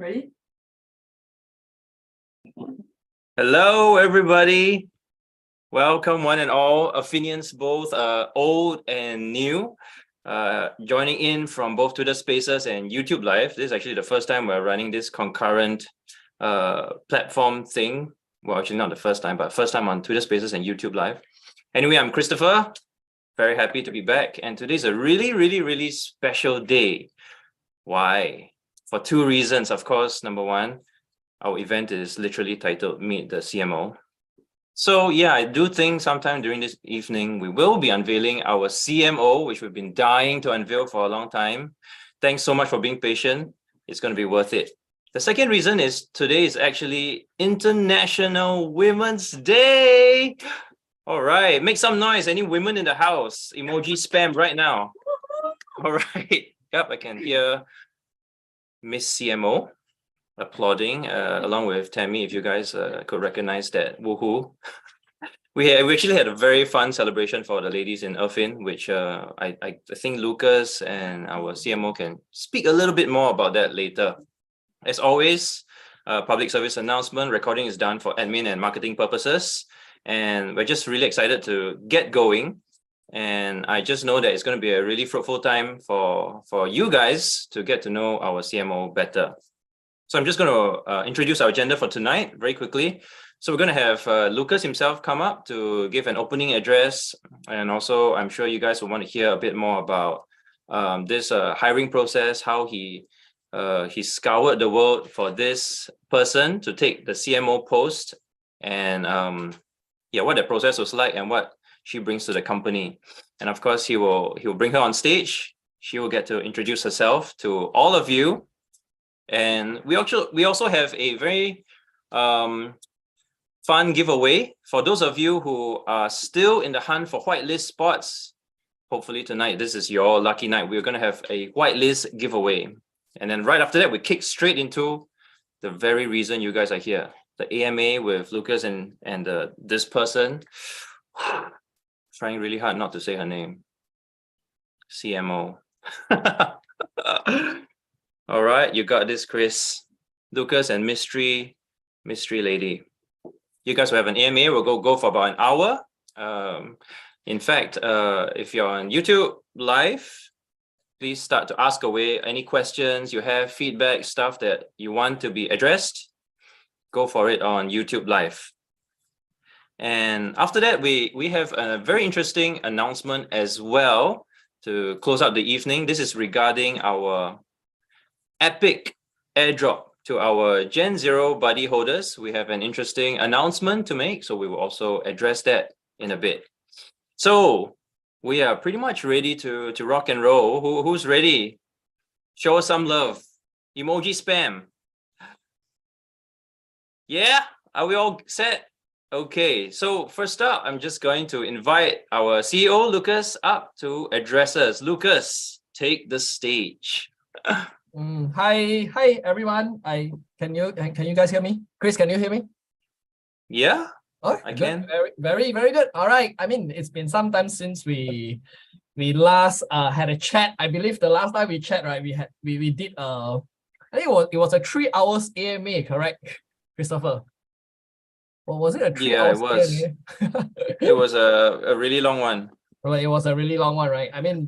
Ready? Hello, everybody. Welcome, one and all, Athenians, both old and new, joining in from both Twitter Spaces and YouTube Live. This is actually the first time we're running this concurrent platform thing. Well, actually not the first time, but first time on Twitter Spaces and YouTube Live. Anyway, I'm Christopher. Very happy to be back. And today's a really special day. Why? For two reasons. Of course, number one, our event is literally titled Meet the CMO. So yeah, I do think sometime during this evening, we will be unveiling our CMO, which we've been dying to unveil for a long time. Thanks so much for being patient. It's going to be worth it. The second reason is today is actually International Women's Day. All right, make some noise. Any women in the house? Emoji spam right now. All right. Yep, I can hear Miss CMO applauding along with Tammy, if you guys could recognize that woohoo. We actually had a very fun celebration for the ladies in Irvine, which I think Lucas and our CMO can speak a little bit more about that later. As always, public service announcement, recording is done for admin and marketing purposes, and we're just really excited to get going. And I just know that it's going to be a really fruitful time for you guys to get to know our CMO better. So I'm just going to introduce our agenda for tonight very quickly. So we're going to have Lucas himself come up to give an opening address. And also, I'm sure you guys will want to hear a bit more about this hiring process, how he scoured the world for this person to take the CMO post, and what the process was like and what she brings to the company. And of course, he will bring her on stage. She will get to introduce herself to all of you. And we also have a very fun giveaway for those of you who are still in the hunt for whitelist spots. Hopefully tonight, this is your lucky night. We're going to have a whitelist giveaway. And then right after that, we kick straight into the very reason you guys are here. The AMA with Lucas and this person. Trying really hard not to say her name. CMO. All right, you got this, Chris. Lucas and mystery lady. You guys will have an AMA. We'll go for about an hour. In fact, if you're on YouTube Live, please start to ask away any questions you have, feedback, stuff that you want to be addressed. Go for it on YouTube Live. And after that, we have a very interesting announcement as well to close out the evening. This is regarding our epic airdrop to our Gen 0 buddy holders. We have an interesting announcement to make, so we will also address that in a bit. So we are pretty much ready to rock and roll. Who's ready? Show us some love. Emoji spam. Yeah? Are we all set? Okay, so first up, I'm just going to invite our CEO, Lucas, up to address us. Lucas, take the stage. Hi everyone. Can you guys hear me? Chris, can you hear me? Yeah, I good. can. Very good. All right. I mean, it's been some time since we last had a chat. I believe the last time we chat, right? We did I think it was a 3 hours AMA, correct, Christopher? Or was it a 3 hours? Yeah, it was. It was a really long one. Right, it was a really long one, right? I mean,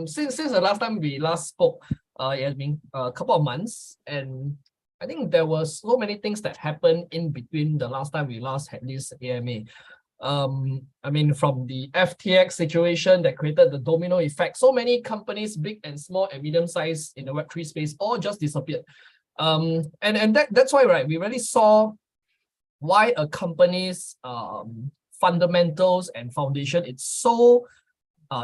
since the last time we last spoke, it has been a couple of months, and I think there was so many things that happened in between the last time we last had this AMA. I mean, from the FTX situation that created the domino effect, so many companies, big and small and medium sized in the Web3 space, all just disappeared. And that's why, right, we really saw why a company's fundamentals and foundation is so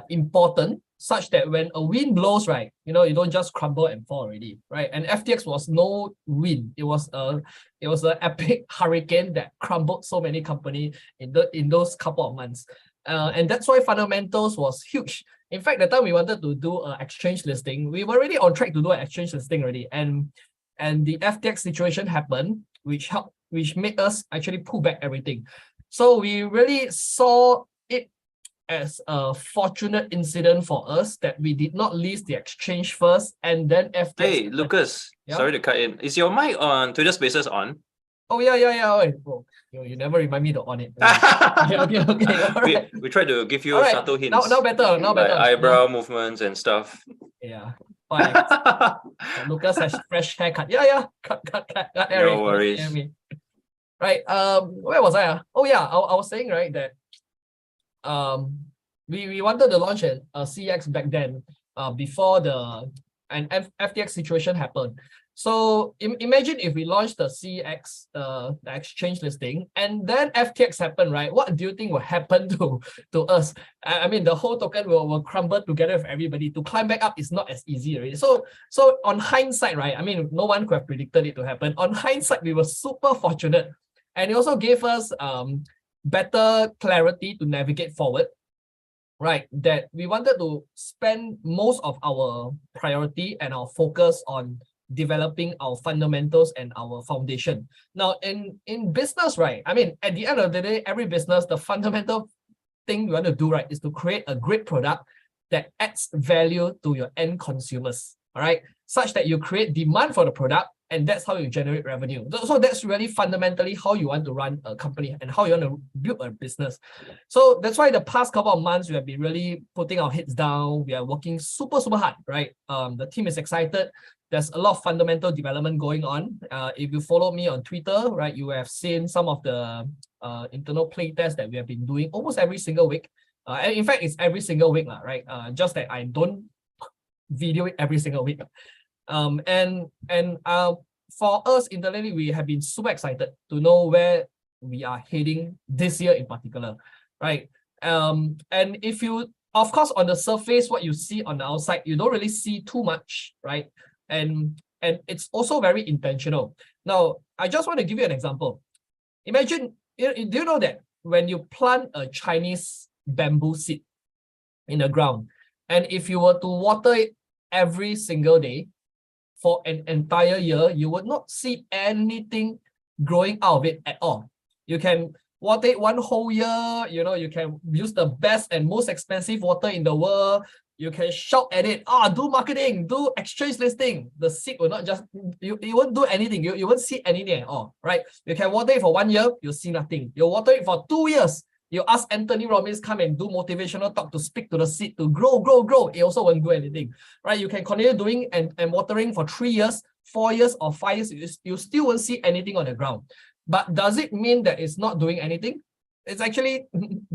important, such that when a wind blows, right, you don't just crumble and fall already, right? And FTX was no wind. It was an epic hurricane that crumbled so many companies in those couple of months. And that's why fundamentals was huge. In fact, the time we wanted to do an exchange listing, we were already on track to do an exchange listing already. And the FTX situation happened, which made us actually pull back everything. So we really saw it as a fortunate incident for us that we did not list the exchange first and then FTX. Hey, Lucas, Yeah? sorry to cut in. Is your mic on Twitter Spaces on? Oh yeah. Wait, oh, you never remind me to on it. Okay. All right. We try to give you All right. subtle hints. Now better. Like eyebrow movements and stuff. Yeah. Fine. Lucas has fresh haircut. Yeah. Cut. No worries. Right. Where was I? Oh yeah, I was saying, right, that we wanted to launch a CX back then, before the FTX situation happened. So imagine if we launched the CX, the exchange listing, and then FTX happened, right? What do you think will happen to us? I mean, the whole token will crumble together with everybody. To climb back up is not as easy, right? So on hindsight, right? I mean, no one could have predicted it to happen. On hindsight, we were super fortunate, and it also gave us better clarity to navigate forward. Right, that we wanted to spend most of our priority and our focus on developing our fundamentals and our foundation. Now, in business, right, I mean, at the end of the day, every business, the fundamental thing you want to do, right, is to create a great product that adds value to your end consumers, all right, such that you create demand for the product, and that's how you generate revenue. So that's really fundamentally how you want to run a company and how you want to build a business. So that's why the past couple of months, we have been really putting our heads down. We are working super hard, right? The team is excited. There's a lot of fundamental development going on. If you follow me on Twitter, right, you have seen some of the internal play tests that we have been doing almost every single week. And in fact, it's every single week, right? Just that I don't video it every single week. For us internally, we have been super excited to know where we are heading this year in particular, right? And if you, of course, on the surface, what you see on the outside, you don't really see too much, right? And it's also very intentional. Now, I just want to give you an example. Imagine, do you know that when you plant a Chinese bamboo seed in the ground, and if you were to water it every single day for an entire year, you would not see anything growing out of it at all. You can water it one whole year, you can use the best and most expensive water in the world. You can shout at it, do marketing, do exchange listing. The seed will not just, you won't do anything. You won't see anything at all, right? You can water it for 1 year, you'll see nothing. You water it for 2 years. You ask Anthony Robbins come and do motivational talk to speak to the seed to grow. It also won't do anything, right? You can continue doing and watering for 3 years, 4 years, or 5 years. You still won't see anything on the ground. But does it mean that it's not doing anything? It's actually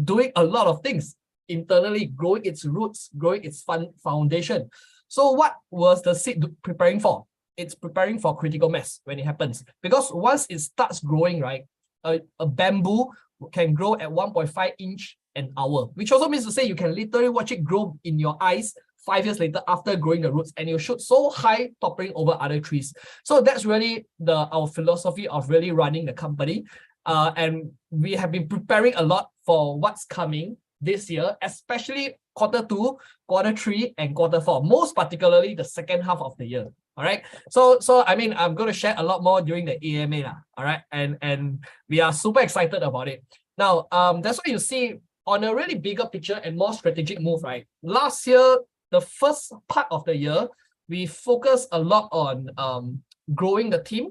doing a lot of things internally, growing its roots, growing its foundation. So what was the seed preparing for? It's preparing for critical mass when it happens. Because once it starts growing, right, a bamboo can grow at 1.5 inch an hour, which also means to say you can literally watch it grow in your eyes 5 years later after growing the roots, and you shoot so high, toppling over other trees. So that's really our philosophy of really running the company. And we have been preparing a lot for what's coming this year, especially Q2, Q3, and Q4, most particularly the second half of the year. All right. So I mean, I'm going to share a lot more during the AMA. All right. And we are super excited about it. Now, that's why you see on a really bigger picture and more strategic move, right? Last year, the first part of the year, we focused a lot on growing the team,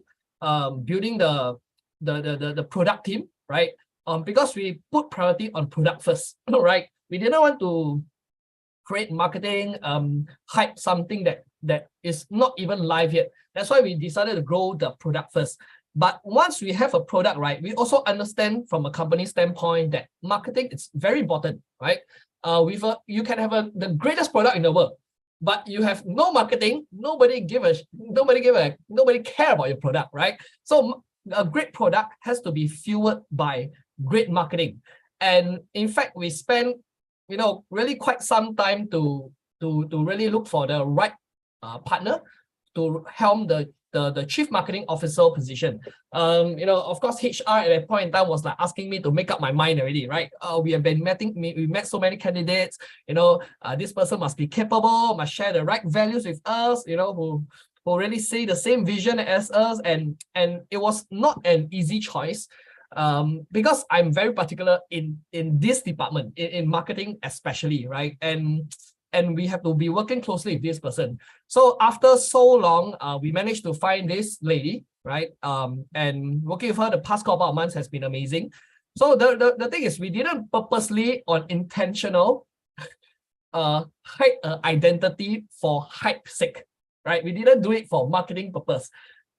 building the product team, right? Because we put priority on product first, right? We didn't want to create marketing, hype something that is not even live yet. That's why we decided to grow the product first. But once we have a product, right, we also understand from a company standpoint that marketing is very important, right? You can have the greatest product in the world, but you have no marketing, nobody care about your product, right? So a great product has to be fueled by great marketing. And in fact, we spend really quite some time to really look for the right partner to helm the chief marketing officer position. Of course, HR at that point in time was like asking me to make up my mind already, right? We met so many candidates. This person must be capable, must share the right values with us. Who really see the same vision as us, and it was not an easy choice. because I'm very particular in this department, in marketing especially, right? And we have to be working closely with this person. So after so long, we managed to find this lady, right? And working with her the past couple of months has been amazing. So the thing is, we didn't purposely or intentional hide identity for hype sake, right? We didn't do it for marketing purpose.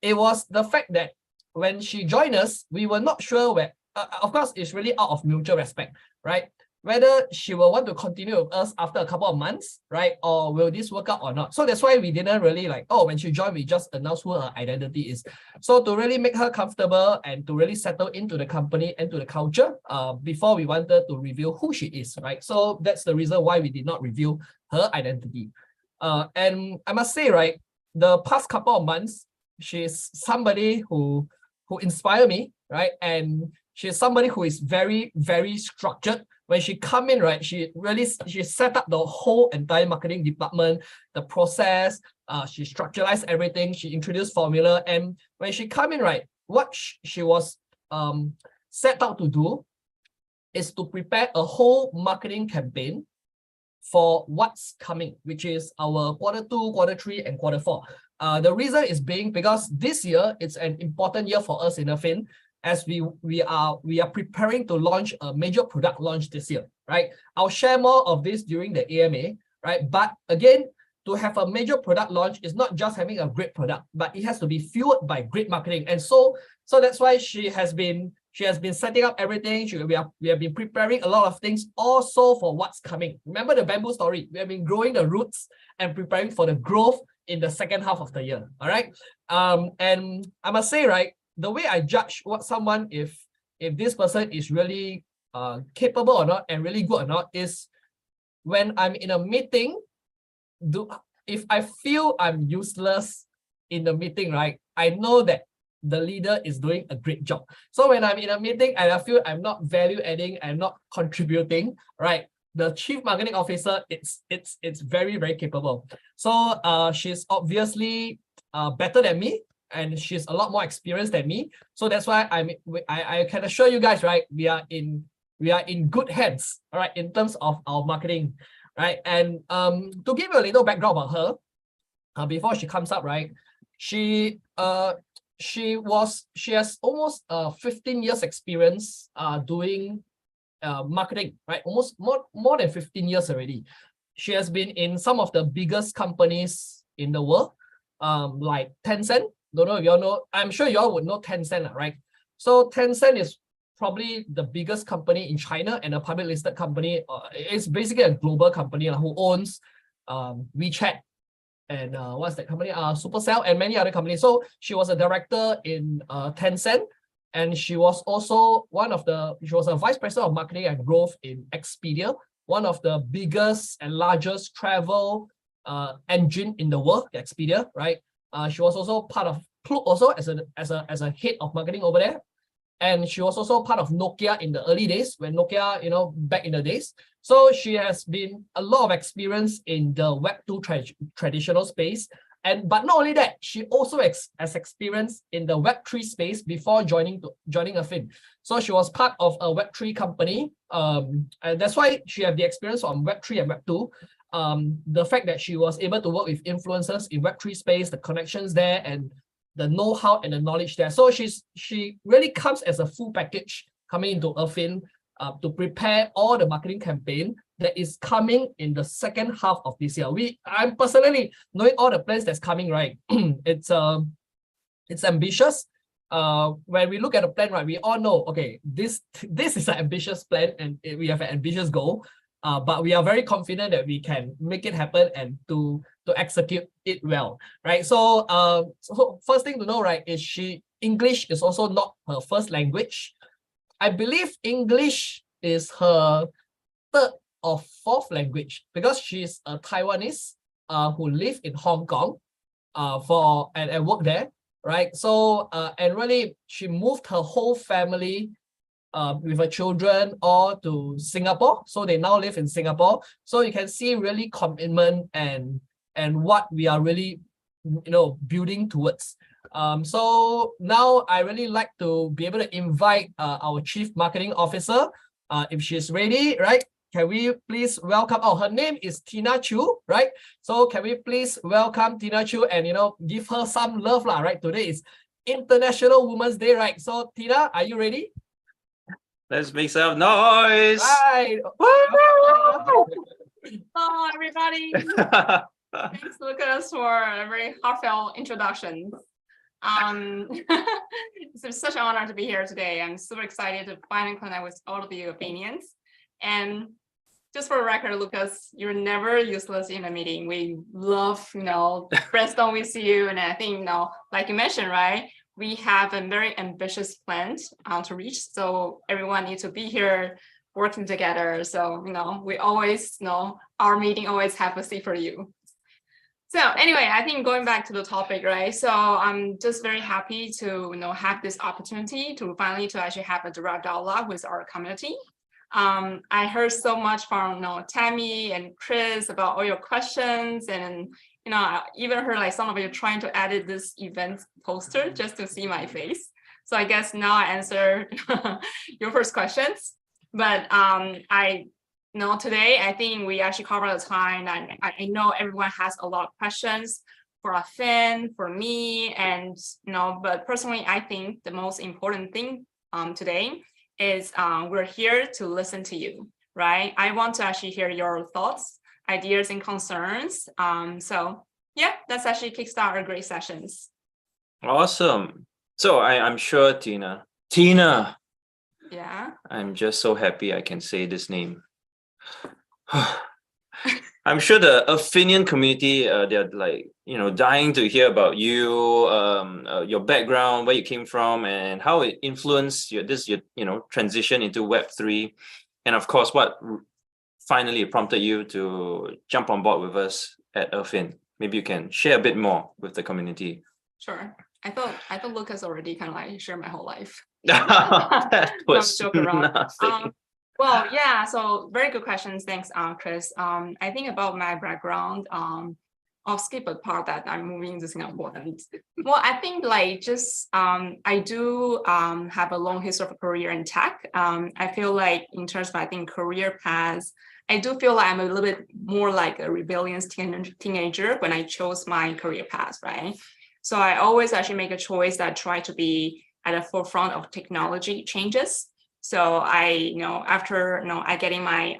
It was the fact that when she joined us, we were not sure where, of course, it's really out of mutual respect, right? Whether she will want to continue with us after a couple of months, right? Or will this work out or not? So that's why we didn't really like, oh, when she joined, we just announced who her identity is. So to really make her comfortable and to really settle into the company and to the culture, before we wanted to reveal who she is, right? So that's the reason why we did not reveal her identity. And I must say, right, the past couple of months, she's somebody who inspired me, right? And she's somebody who is very, very structured. When she come in, right, she set up the whole entire marketing department, the process, she structuralized everything, she introduced formula. And when she come in, right, what she was set out to do is to prepare a whole marketing campaign for what's coming, which is our Q2, Q3, and Q4. The reason is being because this year it's an important year for us in Affin, as we are preparing to launch a major product launch this year, right? I'll share more of this during the AMA, right? But again, to have a major product launch is not just having a great product, but it has to be fueled by great marketing. And so that's why she has been setting up everything. We have been preparing a lot of things also for what's coming. Remember the bamboo story? We have been growing the roots and preparing for the growth in the second half of the year. All right. And I must say, right, the way I judge what someone, if this person is really capable or not and really good or not, is when I'm in a meeting, if I feel I'm useless in the meeting, right, I know that the leader is doing a great job. So when I'm in a meeting and I feel I'm not value adding, I'm not contributing, right, the chief marketing officer, it's very, very capable. So she's obviously better than me, and she's a lot more experienced than me. So that's why I can assure you guys, right, we are in good hands, all right, in terms of our marketing, right? And to give you a little background about her, before she comes up, right, she has almost 15 years experience doing marketing, right? Almost more than 15 years already. She has been in some of the biggest companies in the world, like Tencent. Don't know if you all know. I'm sure you all would know Tencent, right? So Tencent is probably the biggest company in China and a public listed company. It's basically a global company who owns WeChat and what's that company? Supercell and many other companies. So she was a director in Tencent, and she was also she was a vice president of marketing and growth in Expedia, one of the biggest and largest travel engine in the world, Expedia, right? She was also part of Klook also as a head of marketing over there. And she was also part of Nokia in the early days, when Nokia, back in the days. So she has been a lot of experience in the Web2 traditional space. But not only that, she also has experience in the Web3 space before joining Affin. So she was part of a Web3 company. And that's why she had the experience on Web3 and Web2. The fact that she was able to work with influencers in Web3 space, the connections there, and the know-how and the knowledge there. So she really comes as a full package coming into Affin to prepare all the marketing campaign that is coming in the second half of this year. I'm personally knowing all the plans that's coming, right? It's ambitious. When we look at the plan, right, we all know, okay, this is an ambitious plan and we have an ambitious goal. But we are very confident that we can make it happen and to execute it well, right? So, first thing to know, right, is English is also not her first language. I believe English is her third or fourth language because she's a Taiwanese who live in Hong Kong and work there, right? So, and really, she moved her whole family with her children all to Singapore. So they now live in Singapore. So you can see really commitment and what we are really, building towards. So now I really like to be able to invite our Chief Marketing Officer, if she's ready, right? Can we please welcome? Oh, her name is Tina Chu, right? So can we please welcome Tina Chu and give her some love, lah, right? Today is International Women's Day, right? So Tina, are you ready? Let's make some noise. Right. Hello, everybody. Thanks, Lucas, for a very heartfelt introduction. It's such an honor to be here today. I'm super excited to finally connect with all of your opinions. And just for the record, Lucas, you're never useless in a meeting. We love, brainstorm with you. And I think, like you mentioned, right, we have a very ambitious plan to reach. So everyone needs to be here working together. So, we always our meeting always have a seat for you. So anyway, I think going back to the topic, right? So I'm just very happy to have this opportunity to finally to actually have a direct dialogue with our community. I heard so much from Tammy and Chris about all your questions, and I even heard like some of you trying to edit this event poster just to see my face. So I guess now I answer your first questions. But today I think we actually cover the time, and I know everyone has a lot of questions for a fan, for me, and but personally I think the most important thing today is we're here to listen to you, right? I want to actually hear your thoughts, ideas, and concerns. So yeah, let's actually kickstart our great sessions. Awesome. So I'm sure Tina, Yeah. I'm just so happy I can say this name. I'm sure the Affinian community, they're like, dying to hear about you, your background, where you came from, and how it influenced your transition into Web3. And of course, what finally prompted you to jump on board with us at Affin. Maybe you can share a bit more with the community. Sure. I thought Lucas already kind of like shared my whole life. That was joke around. nothing. Well, yeah, so very good questions. Thanks, Chris. I think about my background, I'll skip a part that I'm moving to Singapore. Well, I think like just I do have a long history of a career in tech. I feel like in terms of career paths, I do feel like I'm a little bit more like a rebellious teenager when I chose my career path, right? So I always actually make a choice that try to be at the forefront of technology changes. So after I getting my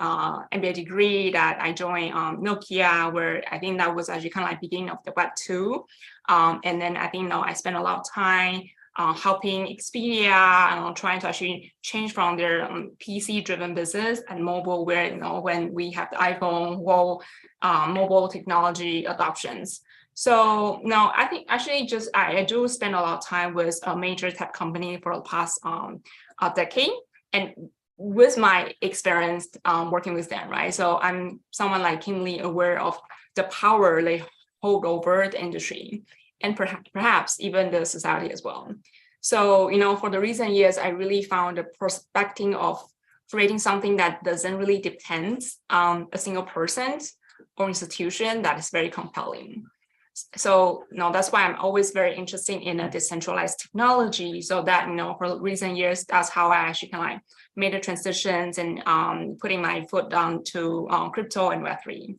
MBA degree, that I joined Nokia, where I think that was actually kind of like beginning of the Web 2. And then I think I spent a lot of time helping Expedia, trying to actually change from their PC-driven business and mobile, where when we have the iPhone, mobile technology adoptions. So no, I think actually just I do spend a lot of time with a major tech company for the past a decade, and with my experience working with them, right? So I'm someone like keenly aware of the power they hold over the industry, and perhaps even the society as well. So for the recent years, I really found the perspective of creating something that doesn't really depend on a single person or institution that is very compelling. So that's why I'm always very interested in a decentralized technology. So that for recent years, that's how I actually kind of like made the transitions and putting my foot down to crypto and Web3.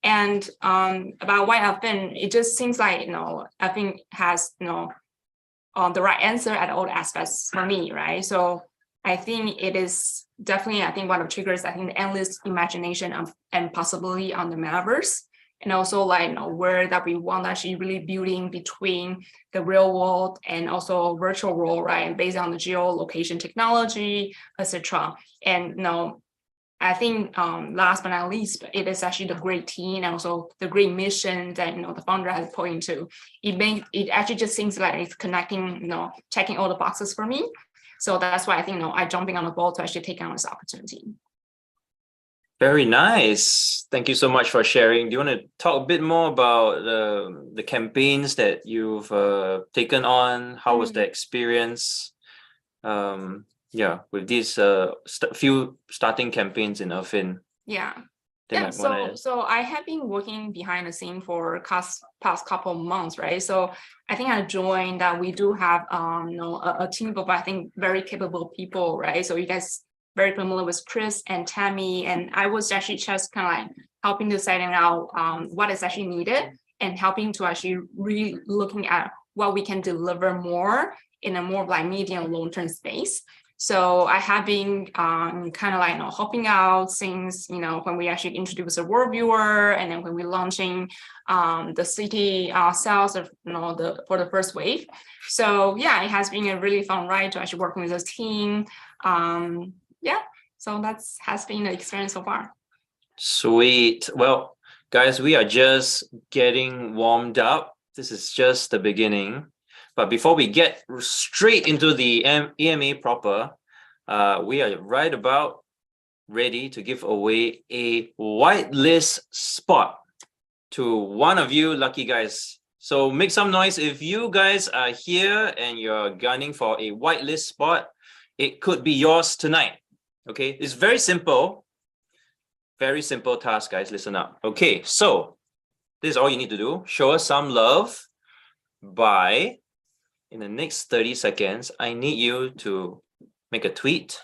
And about why Affin, it just seems like Affin has the right answer at all aspects for me, right? So I think it is definitely one of the triggers. I think the endless imagination of and possibility on the metaverse. And also like where that we want actually really building between the real world and also virtual world, right? And based on the geolocation technology, etc. And I think last but not least, it is actually the great team and also the great mission that the founder has pointed to. It actually just seems like it's connecting, checking all the boxes for me. So that's why I think I'm jumping on the ball to actually take on this opportunity. Very nice. Thank you so much for sharing. Do you want to talk a bit more about the campaigns that you've taken on? How was the experience? With these few starting campaigns in Affin. Yeah. They Yeah, might wanna- so I have been working behind the scene for past couple of months, right? So I think I joined that we do have a team of I think very capable people, right? So you guys very familiar with Chris and Tammy, and I was actually just kind of like helping to setting out what is actually needed and helping to actually really looking at what we can deliver more in a more like medium long-term space. So I have been kind of like helping out since when we actually introduced a world viewer, and then when we're launching the city sales of for the first wave. So yeah, it has been a really fun ride to actually working with this team. Yeah, so that's has been the experience so far. Sweet. Well, guys, we are just getting warmed up. This is just the beginning. But before we get straight into the EMA proper, we are right about ready to give away a whitelist spot to one of you lucky guys. So make some noise if you guys are here and you're gunning for a whitelist spot. It could be yours tonight. Okay, it's very simple. Very simple task, guys. Listen up. Okay, so this is all you need to do. Show us some love by, in the next 30 seconds, I need you to make a tweet.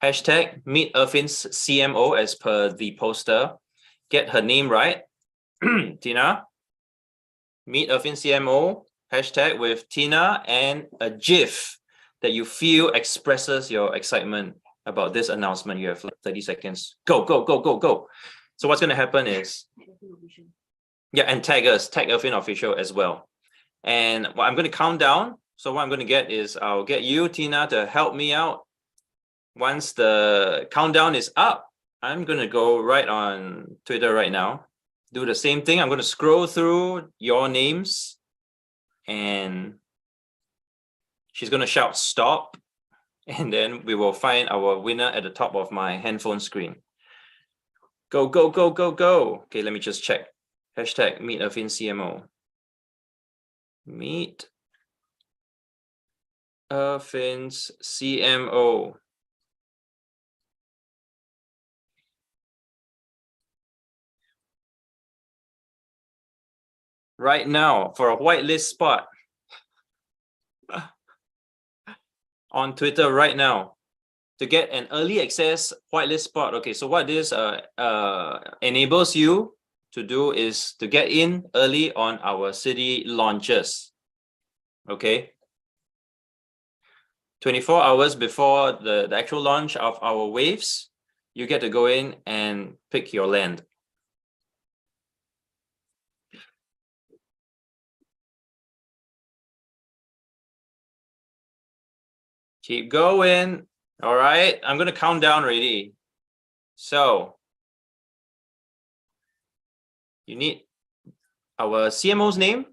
Hashtag Meet Irvin's CMO as per the poster. Get her name right. Tina. Meet Irvin CMO. Hashtag with Tina and a GIF that you feel expresses your excitement about this announcement. You have like 30 seconds. Go, go, go, go, go. So what's going to happen is, yeah, and tag us, tag Irvin Official as well. And what I'm going to count down. So what I'm going to get is I'll get you, Tina, to help me out. Once the countdown is up, I'm going to go right on Twitter right now. Do the same thing. I'm going to scroll through your names and she's going to shout stop. And then we will find our winner at the top of my handphone screen. Go, go, go, go, go. Okay, let me just check. Hashtag Meet Irvin CMO. Meet Irvin's CMO. Right now for a whitelist spot on Twitter right now to get an early access whitelist spot. Okay, so what this enables you to do is to get in early on our city launches. Okay, 24 hours before the actual launch of our waves, you get to go in and pick your land. Keep going. All right, I'm going to count down already. So you need our CMO's name,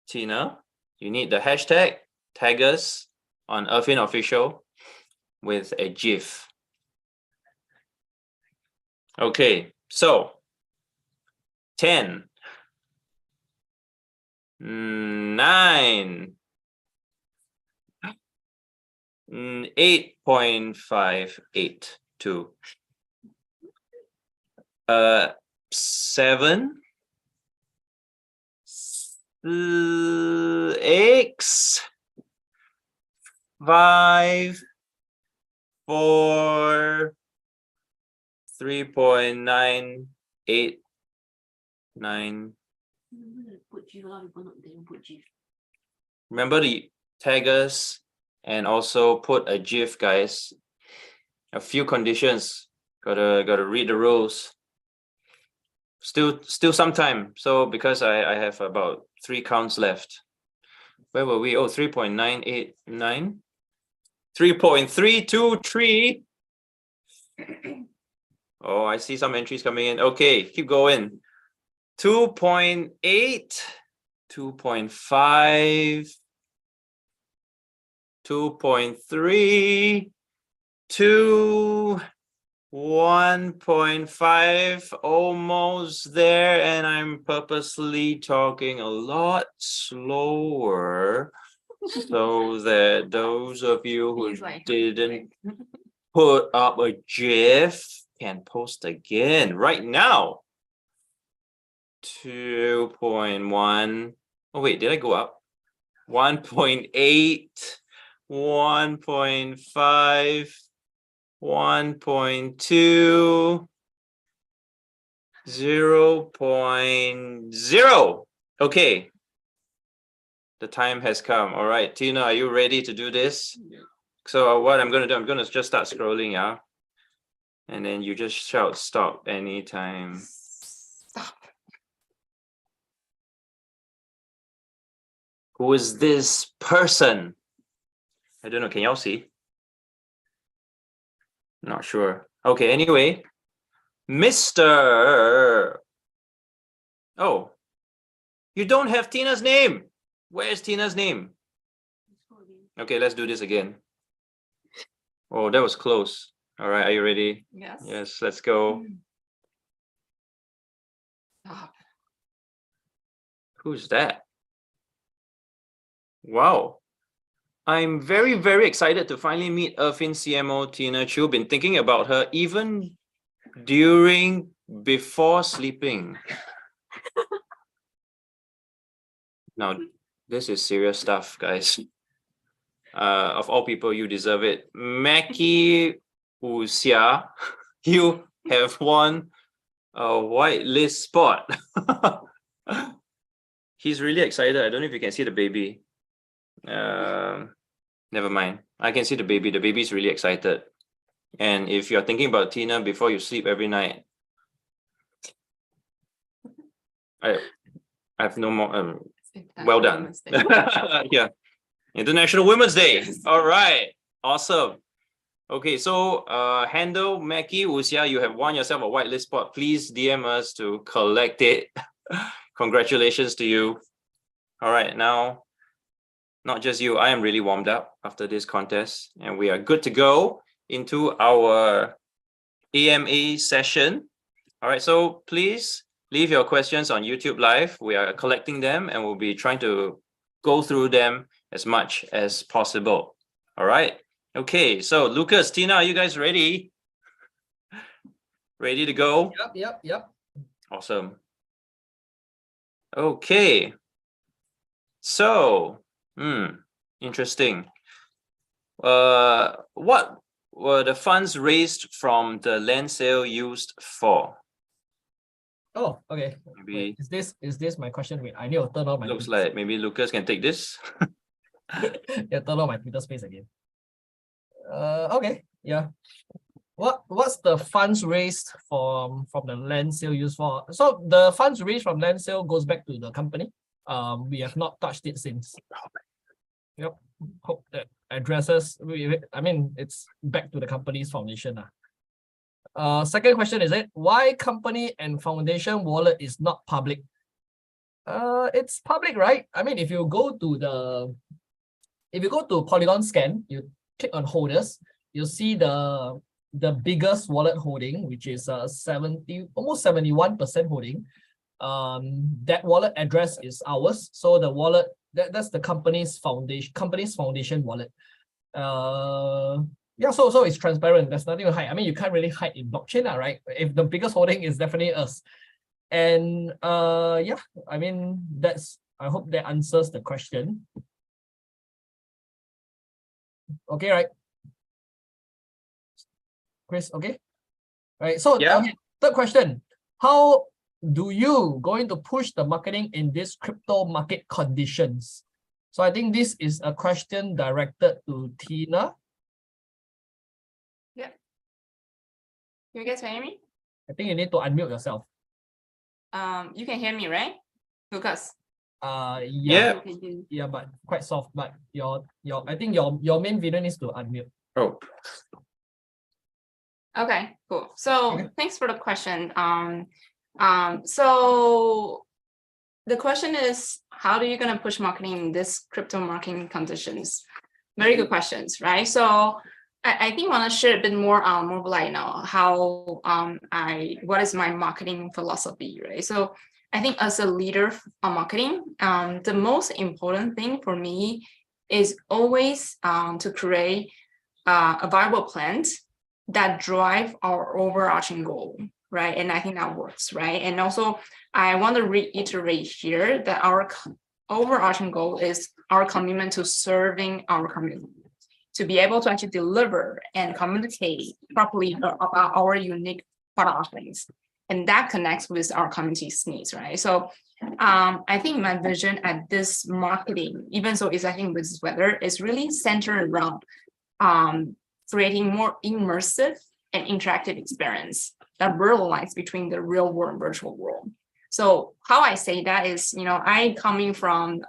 Tina. You need the hashtag, tag us on Irvin Official with a GIF. Okay, so 10, 9, 8.582, 7, 6, 5, 4, 3.989. Remember to tag us and also put a GIF, guys. A few conditions. Gotta read the rules. Still some time. So because I have about 3 counts left. Where were we? Oh, 3.989. 3.323. Oh, I see some entries coming in. Okay, keep going. 2.8, 2.5, 2.3, 2, 1.5, almost there, and I'm purposely talking a lot slower so that those of you who didn't put up a GIF can post again right now. 2.1. Oh, wait, did I go up? 1.8, 1.5, 1.2, 0.0. Okay. The time has come. All right, Tina, are you ready to do this? So what I'm going to do, I'm going to just start scrolling, yeah? And then you just shout stop anytime. Stop. Who is this person? I don't know. Can y'all see? Not sure. Okay, anyway. Mr. Oh, you don't have Tina's name. Where's Tina's name? Okay, let's do this again. Oh, that was close. All right, are you ready? Yes. Yes, let's go. Stop. Who's that? Wow. I'm very, very excited to finally meet Irfin CMO Tina Chu. Been thinking about her even before sleeping. Now, this is serious stuff, guys. Of all people, you deserve it. Mackie Usia, you have won a whitelist spot. He's really excited. I don't know if you can see the baby. Never mind. I can see the baby. The baby's really excited. And if you're thinking about Tina before you sleep every night, I have no more. Well done. Yeah. International Women's Day. Yes. All right. Awesome. Okay, so handle Mackie Usia, you have won yourself a whitelist spot. Please DM us to collect it. Congratulations to you. All right, now, not just you, I am really warmed up after this contest, and we are good to go into our AMA session. All right, so please leave your questions on YouTube Live. We are collecting them and we'll be trying to go through them as much as possible. All right. Okay, so Lucas, Tina, are you guys ready? Ready to go? Yep. Awesome. Okay. So, interesting. What were the funds raised from the land sale used for? Oh, okay. Maybe Wait, is this my question? Wait, I need to turn on my looks Twitter. like maybe Lucas can take this. Yeah, turn on my Twitter space again. Okay, yeah. What's the funds raised from the land sale used for? So the funds raised from land sale goes back to the company. We have not touched it since. Yep. Hope that addresses. I mean, it's back to the company's foundation. Second question is why company and foundation wallet is not public? It's public, right? I mean, if you go to Polygon Scan, you click on holders, you'll see the biggest wallet holding, which is 70, almost 71% holding. That wallet address is ours. So the wallet, that's the company's foundation wallet. Yeah, so it's transparent. There's nothing to hide. I mean, you can't really hide in blockchain, right? If the biggest holding is definitely us. And yeah, I mean, I hope that answers the question. Okay, right? Chris, okay? Right. So Yeah. Third question. How do you going to push the marketing in these crypto market conditions? So I think this is a question directed to Tina. Yeah. You guys hear me? I think you need to unmute yourself. You can hear me, right? Lucas. Yeah. Okay. Yeah, but quite soft. But I think your main video needs to unmute. Oh. Okay, cool. So Okay. thanks for the question. So the question is, how are you gonna push marketing in this crypto marketing conditions? Very good questions, right? So I think I want to share a bit more like how what is my marketing philosophy, right? So I think as a leader on marketing, the most important thing for me is always to create a viable plan that drive our overarching goal, right? And I think that works, right? And also, I want to reiterate here that our overarching goal is our commitment to serving our community, to be able to actually deliver and communicate properly about our unique product offerings. And that connects with our community's needs, right? So I think my vision at this marketing, even so is I think with weather, is really centered around creating more immersive and interactive experience that realize between the real world and virtual world. So how I say that is, I coming from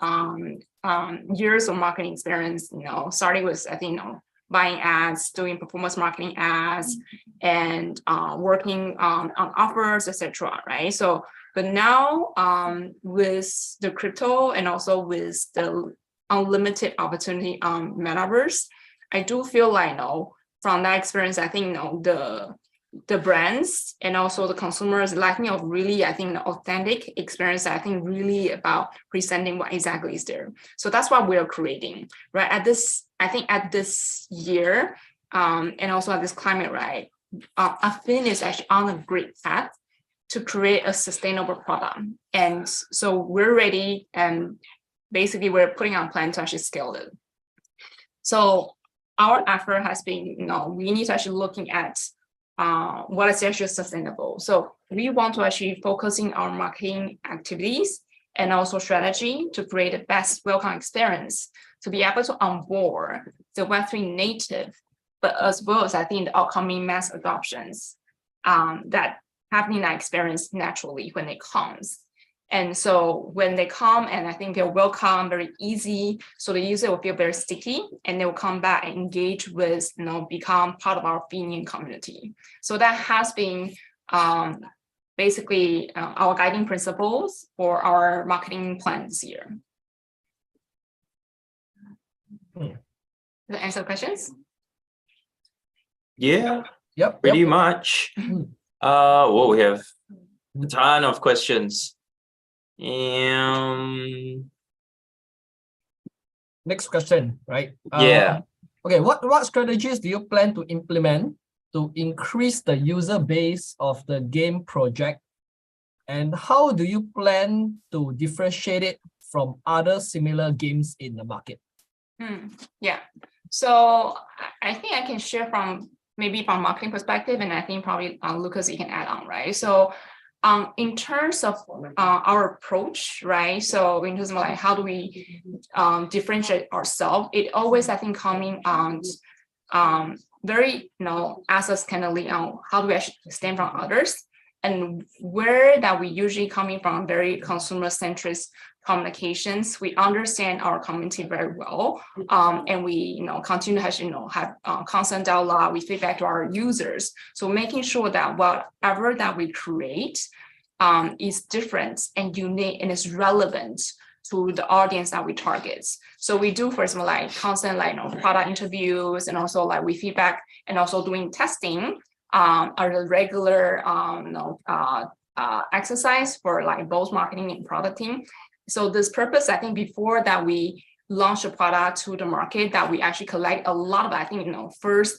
years of marketing experience, starting with, I think, buying ads, doing performance marketing ads, and working on offers, etc. Right? So, but now with the crypto and also with the unlimited opportunity on metaverse, I do feel like, from that experience, I think, the brands and also the consumers lacking of really, I think, the authentic experience, I think really about presenting what exactly is there. So that's what we're creating, right? At this year, and also at this climate, right? Affin is actually on a great path to create a sustainable product. And so we're ready, and basically we're putting on a plan to actually scale it. So our effort has been, we need to actually looking at what is actually sustainable. So we want to actually focusing on marketing activities and also strategy to create the best welcome experience, to be able to onboard the Web3 native, but as well as I think the upcoming mass adoptions that happening that experience naturally when it comes. And so when they come, and I think they'll welcome very easy, so the user will feel very sticky, and they will come back and engage with, become part of our Finian community. So that has been basically our guiding principles for our marketing plan this year. Does that answer questions? Yeah, Yep. pretty much. Well, we have a ton of questions. Next question, right? Yeah. Okay, what strategies do you plan to implement to increase the user base of the game project? And how do you plan to differentiate it from other similar games in the market? Yeah, so I think I can share from marketing perspective, and I think probably Lucas, you can add on, right? So in terms of our approach, right? So in terms of like how do we differentiate ourselves, it always, I think, coming on very, ask us candidly on how do we actually stand from others, and where that we usually coming from very consumer-centric communications. We understand our community very well, and we continue to have constant dialogue. We feedback to our users, so making sure that whatever that we create is different and unique and is relevant to the audience that we target. So we do, first of all, like constant product interviews, and also like we feedback, and also doing testing are the regular exercise for like both marketing and product team. So this purpose, I think, before that we launch a product to the market, that we actually collect a lot of, I think, first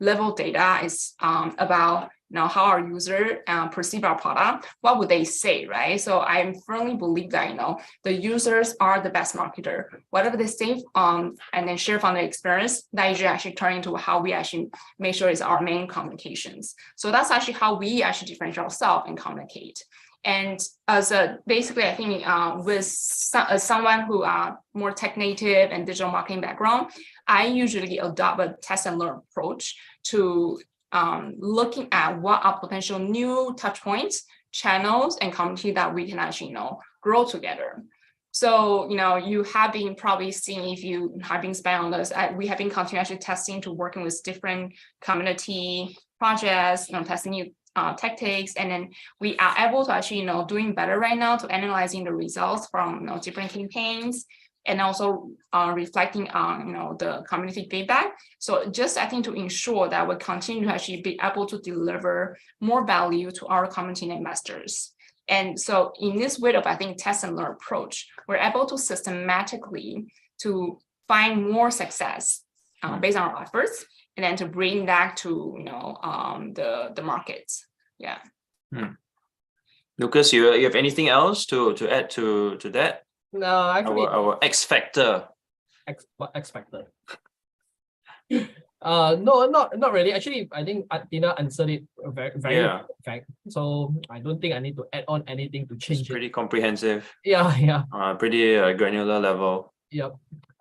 level data is about how our user perceive our product. What would they say, right? So I firmly believe that the users are the best marketer. Whatever they say and then share from their experience, that is actually turn into how we actually make sure is our main communications. So that's actually how we actually differentiate ourselves and communicate. And as basically, I think with someone who are more tech native and digital marketing background, I usually adopt a test and learn approach to looking at what are potential new touch points, channels, and community that we can actually grow together. So you have been probably seeing, if you have been spent on this, we have been continuously testing to working with different community projects, testing new tactics, and then we are able to actually doing better right now to analyzing the results from different campaigns, and also reflecting on the community feedback. So just I think to ensure that we continue to actually be able to deliver more value to our community investors. And so in this way of, I think, test and learn approach, we're able to systematically to find more success based on our efforts, and then to bring that to the markets. Yeah. Lucas, you have anything else to add to that? No, actually, Our X factor. what X factor? No, not really. Actually, I think Tina answered it very well, in fact. So I don't think I need to add on anything to change It's pretty comprehensive. Yeah. Pretty granular level. Yep.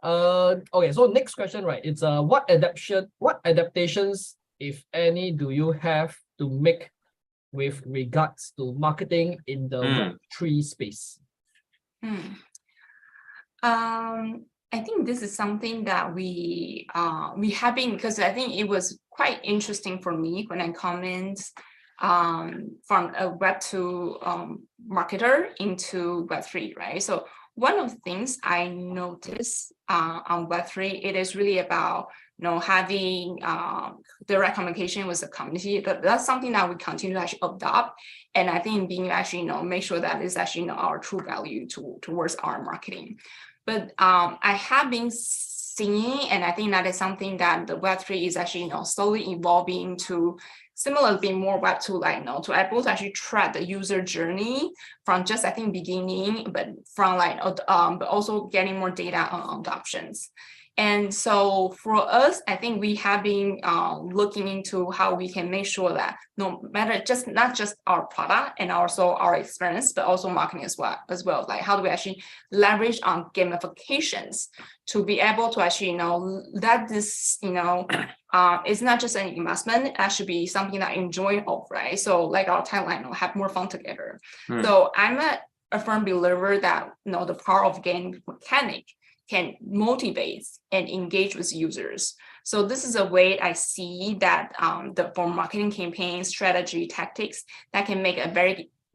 Okay, so next question, right? It's what adaptations, if any, do you have to make with regards to marketing in the Web3 space? I think this is something that we have been, because I think it was quite interesting for me when I comment from a Web2 marketer into Web3, right? So one of the things I noticed on Web3, it is really about having direct communication with the community. That's something that we continue to actually adopt, and I think being actually make sure that is actually our true value towards our marketing. But I have been seeing, and I think that is something that the Web3 is actually slowly evolving to similarly be more Web2 like to able to actually track the user journey from just I think beginning, but from but also getting more data on adoptions. And so for us, I think we have been looking into how we can make sure that no matter not just our product and also our experience, but also marketing as well. Like how do we actually leverage on gamifications to be able to actually that this it's not just an investment, it actually be something that I enjoy of, right? So like our tagline, have more fun together. So I'm a firm believer that the power of game mechanic can motivate and engage with users. So this is a way I see that for marketing campaigns, strategy, tactics, that can make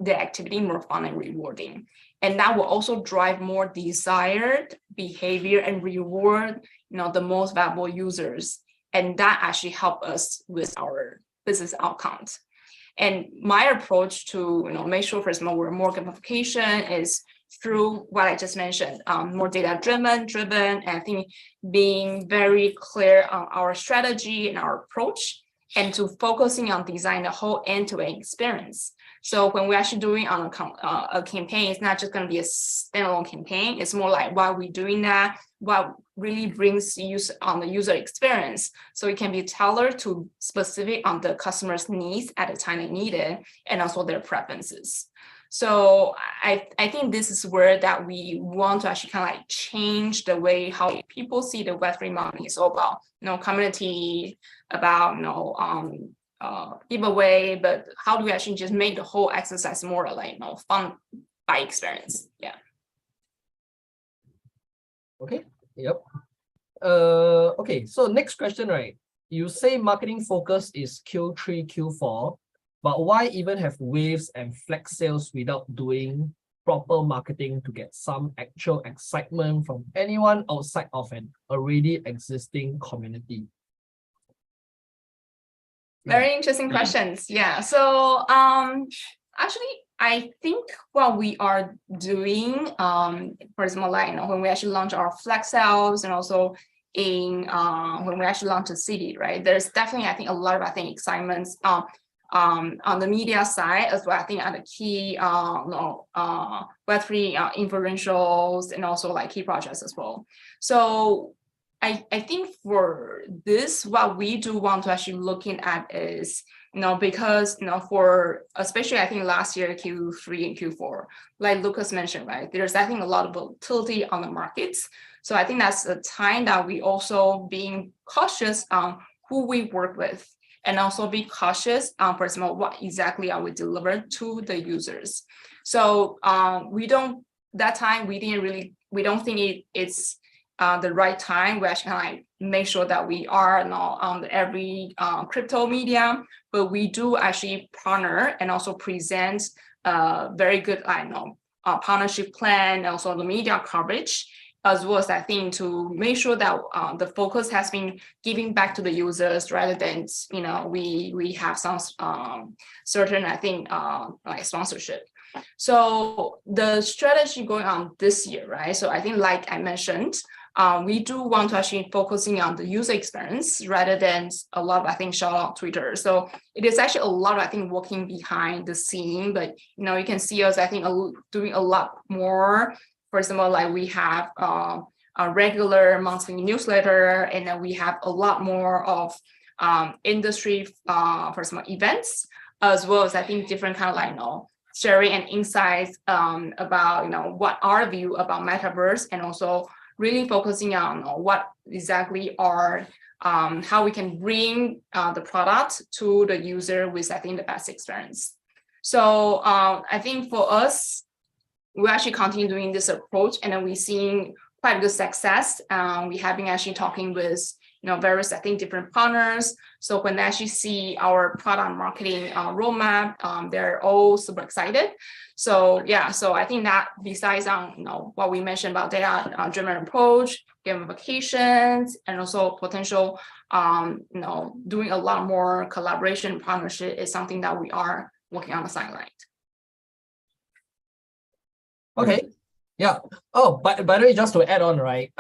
the activity more fun and rewarding. And that will also drive more desired behavior and reward the most valuable users. And that actually help us with our business outcomes. And my approach to make sure first of all we're more gamification is through what I just mentioned, more data driven, and I think being very clear on our strategy and our approach, and to focusing on design the whole end-to-end experience. So when we're actually doing on a campaign, it's not just going to be a standalone campaign. It's more like why we're doing that, what really brings use on the user experience. So it can be tailored to specific on the customer's needs at the time they need it, and also their preferences. So I think this is where that we want to actually kind of like change the way how people see the Web3 marketing. It's all about community, about giveaway, but how do we actually just make the whole exercise more like fun by experience? Yeah. Okay. Yep. Okay. So next question, right? You say marketing focus is Q3, Q4. But why even have waves and flex sales without doing proper marketing to get some actual excitement from anyone outside of an already existing community? Very interesting questions. Yeah. So actually, I think what we are doing, for example, like when we actually launch our flex sales, and also when we actually launch a city, right? There's definitely I think a lot of excitements. On the media side as well, I think are the key Web3 influentials and also like key projects as well. So I think for this, what we do want to actually looking at is, because, for especially I think last year, Q3 and Q4, like Lucas mentioned, right? There's I think a lot of volatility on the markets. So I think that's the time that we also being cautious on who we work with, and also be cautious for example, what exactly are we delivering to the users. So we don't think it's the right time. We actually like make sure that we are not on every crypto media, but we do actually partner and also present very good partnership plan, and also the media coverage, as well as I think to make sure that the focus has been giving back to the users rather than we have some certain I think like sponsorship. So the strategy going on this year, right? So I think like I mentioned, we do want to actually focusing on the user experience rather than a lot of, I think, shout out Twitter. So it is actually a lot of, I think, working behind the scene, but you can see us, I think, doing a lot more. For example, like we have a regular monthly newsletter, and then we have a lot more of industry, for example, events, as well as I think different kind of like sharing and insights about what our view about metaverse, and also really focusing on what exactly are how we can bring the product to the user with, I think, the best experience. So I think for us, we actually continue doing this approach, and then we're seeing quite good success. We have been actually talking with various, I think, different partners. So when they actually see our product marketing roadmap, they're all super excited. So yeah, so I think that besides what we mentioned about data-driven approach, gamifications, and also potential doing a lot more collaboration partnership is something that we are working on the sideline. Okay. Yeah. Oh, by the way, just to add on, right?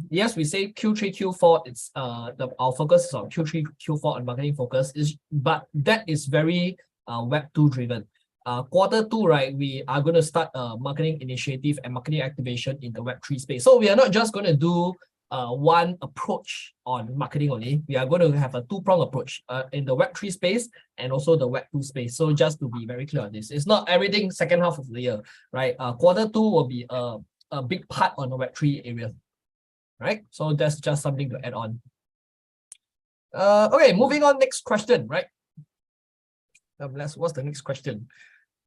Yes, we say Q3, Q4. It's our focus is on Q3, Q4 and marketing focus but that is very Web2 driven. Q2, right? We are going to start a marketing initiative and marketing activation in the Web3 space. So we are not just going to do one approach on marketing only. We are going to have a two-prong approach in the Web3 space and also the Web2 space. So just to be very clear on this, it's not everything second half of the year, right? Q2 will be a big part on the Web3 area, right? So that's just something to add on. Okay, moving on. Next question, right? What's the next question?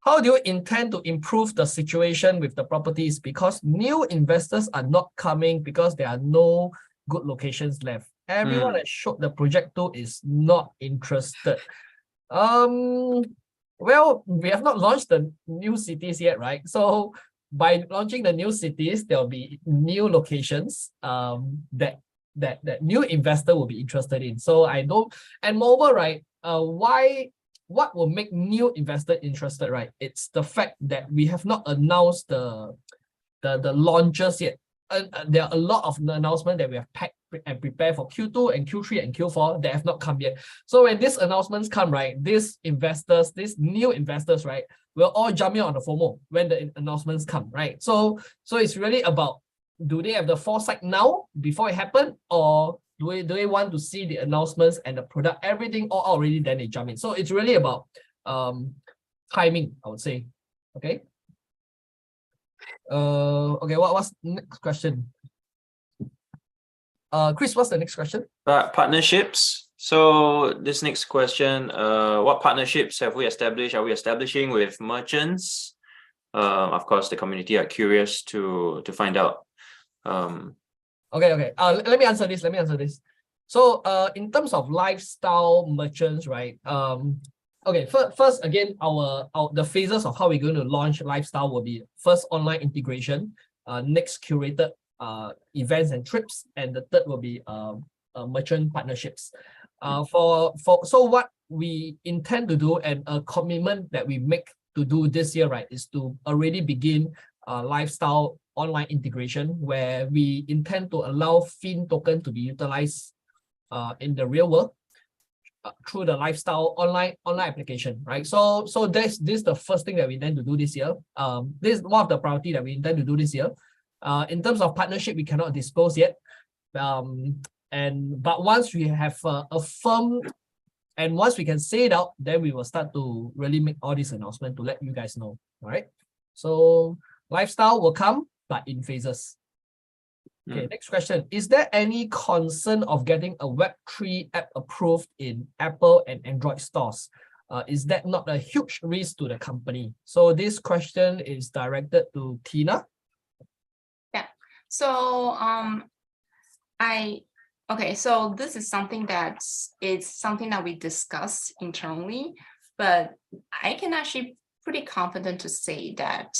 How do you intend to improve the situation with the properties, because new investors are not coming because there are no good locations left? Everyone that showed the project to is not interested. Well, we have not launched the new cities yet, right? So by launching the new cities, there'll be new locations that new investor will be interested in. So I don't, and moreover, right? What will make new investor interested, right? It's the fact that we have not announced the launches yet. There are a lot of announcements that we have packed and prepared for Q2 and Q3 and Q4 that have not come yet. So when these announcements come, right, these new investors, right, will all jump in on the FOMO when the announcements come, right? So it's really about, do they have the foresight now before it happened, or do they want to see the announcements and the product, everything all already, then they jump in? So it's really about timing, I would say. Okay. Okay, what's the next question? Chris, what's the next question? Partnerships. So this next question, what partnerships have we established? Are we establishing with merchants? Of course, the community are curious to find out. Okay. Let me answer this. So in terms of lifestyle merchants, right? Okay, first again, the phases of how we're going to launch lifestyle will be first online integration, next curated events and trips, and the third will be merchant partnerships. So what we intend to do, and a commitment that we make to do this year, right, is to already begin lifestyle online integration, where we intend to allow Fin token to be utilized in the real world through the lifestyle online application, right? So this is the first thing that we intend to do this year. This is one of the priority that we intend to do this year. In terms of partnership, we cannot disclose yet. But once we have a firm, and once we can say it out, then we will start to really make all these announcements to let you guys know. All right. So lifestyle will come, but in phases. Okay, next question. Is there any concern of getting a Web3 app approved in Apple and Android stores? Is that not a huge risk to the company? So this question is directed to Tina. Yeah. So so this is something that we discuss internally, but I can actually pretty confident to say that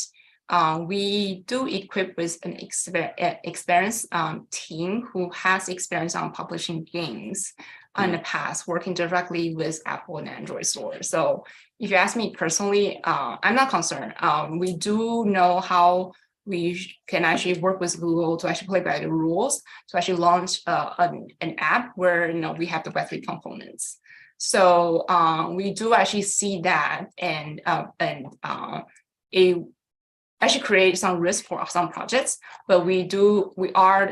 we do equip with an experienced team who has experience on publishing games in the past, working directly with Apple and Android stores. So if you ask me personally, I'm not concerned. We do know how we can actually work with Google to actually play by the rules to actually launch an app where we have the Web3 components. So we do actually see that and actually create some risk for some projects, but we are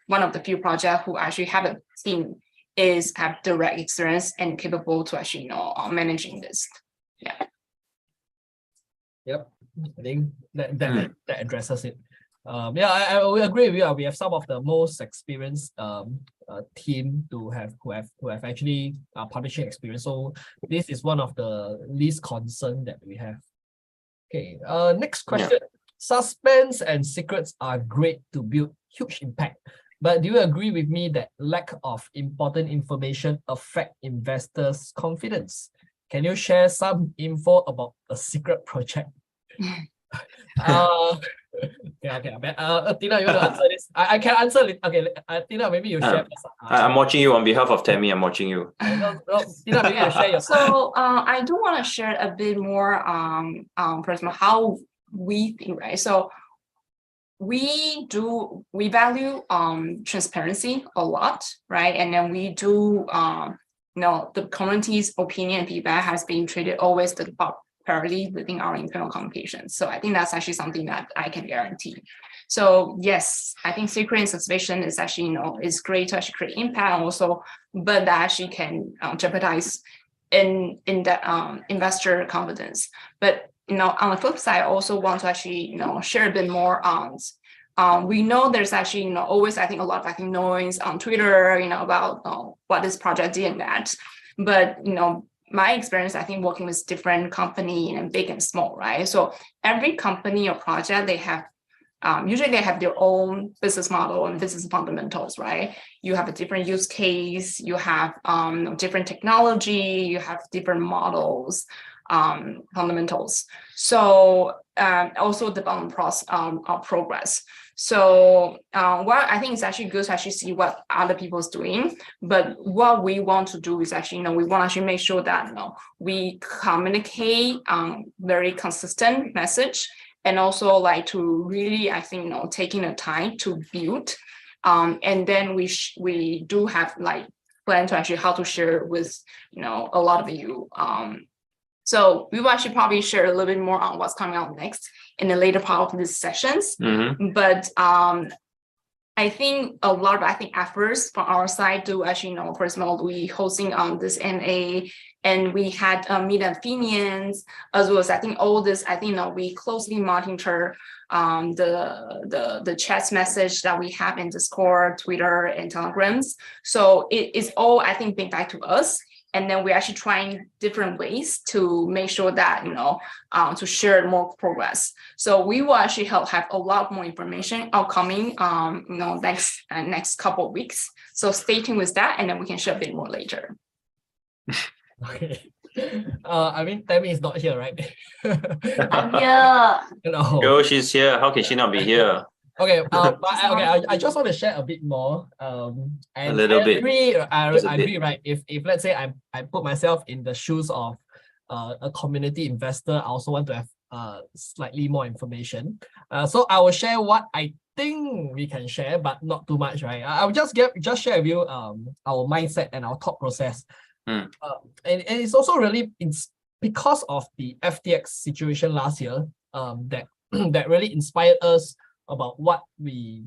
one of the few projects who actually have a team have direct experience and capable to actually managing this. Yeah. Yep, I think that addresses it. Yeah, I will agree with you. We have some of the most experienced team who have actually publishing experience. So this is one of the least concern that we have. Okay. Next question. Suspense and secrets are great to build huge impact, but do you agree with me that lack of important information affect investors' confidence? Can you share some info about a secret project? Okay. Tina, you want to answer this? I can answer it. Okay, Tina, maybe you share. I'm watching you on behalf of Tammy. I'm watching you. No, Tina, maybe you share your. So I do want to share a bit more personal how we think, right? So we value transparency a lot, right? And then we do the community's opinion and feedback has been treated always the top priority within our internal communications. So I think that's actually something that I can guarantee. So yes, I think secret and suspicion is actually is great to actually create impact also, but that actually can jeopardize in the investor confidence. But on the flip side, I also want to actually share a bit more on. We know there's actually always I think a lot of noise on Twitter about what this project did and that, but my experience I think working with different company and big and small, right? So every company or project they have usually they have their own business model and business fundamentals, right? You have a different use case, you have different technology, you have different models, fundamentals. So also development progress. So what I think is actually good to actually see what other people's doing, but what we want to do is actually we want to actually make sure that we communicate very consistent message, and also like to really I think taking the time to build, and then we do have like plan to actually how to share with a lot of you. So we will actually probably share a little bit more on what's coming out next in the later part of these sessions. Mm-hmm. But I think a lot of efforts from our side to actually first of all we hosting this NA, and we had meet Athenians as well as I think all this we closely monitor the chat message that we have in Discord, Twitter, and Telegrams. So it is all I think being back to us. And then we're actually trying different ways to make sure that, to share more progress. So we will actually have a lot more information upcoming, next couple of weeks. So stay tuned with that, and then we can share a bit more later. Okay. I mean, Tammy is not here, right? I'm here. No. Girl, she's here. How can she not be here? Okay, but I just want to share a bit more. And a little bit. I agree, right? If let's say I put myself in the shoes of a community investor, I also want to have slightly more information. So I will share what I think we can share, but not too much, right? I will just share with you our mindset and our thought process. And it's also really because of the FTX situation last year that that really inspired us about what we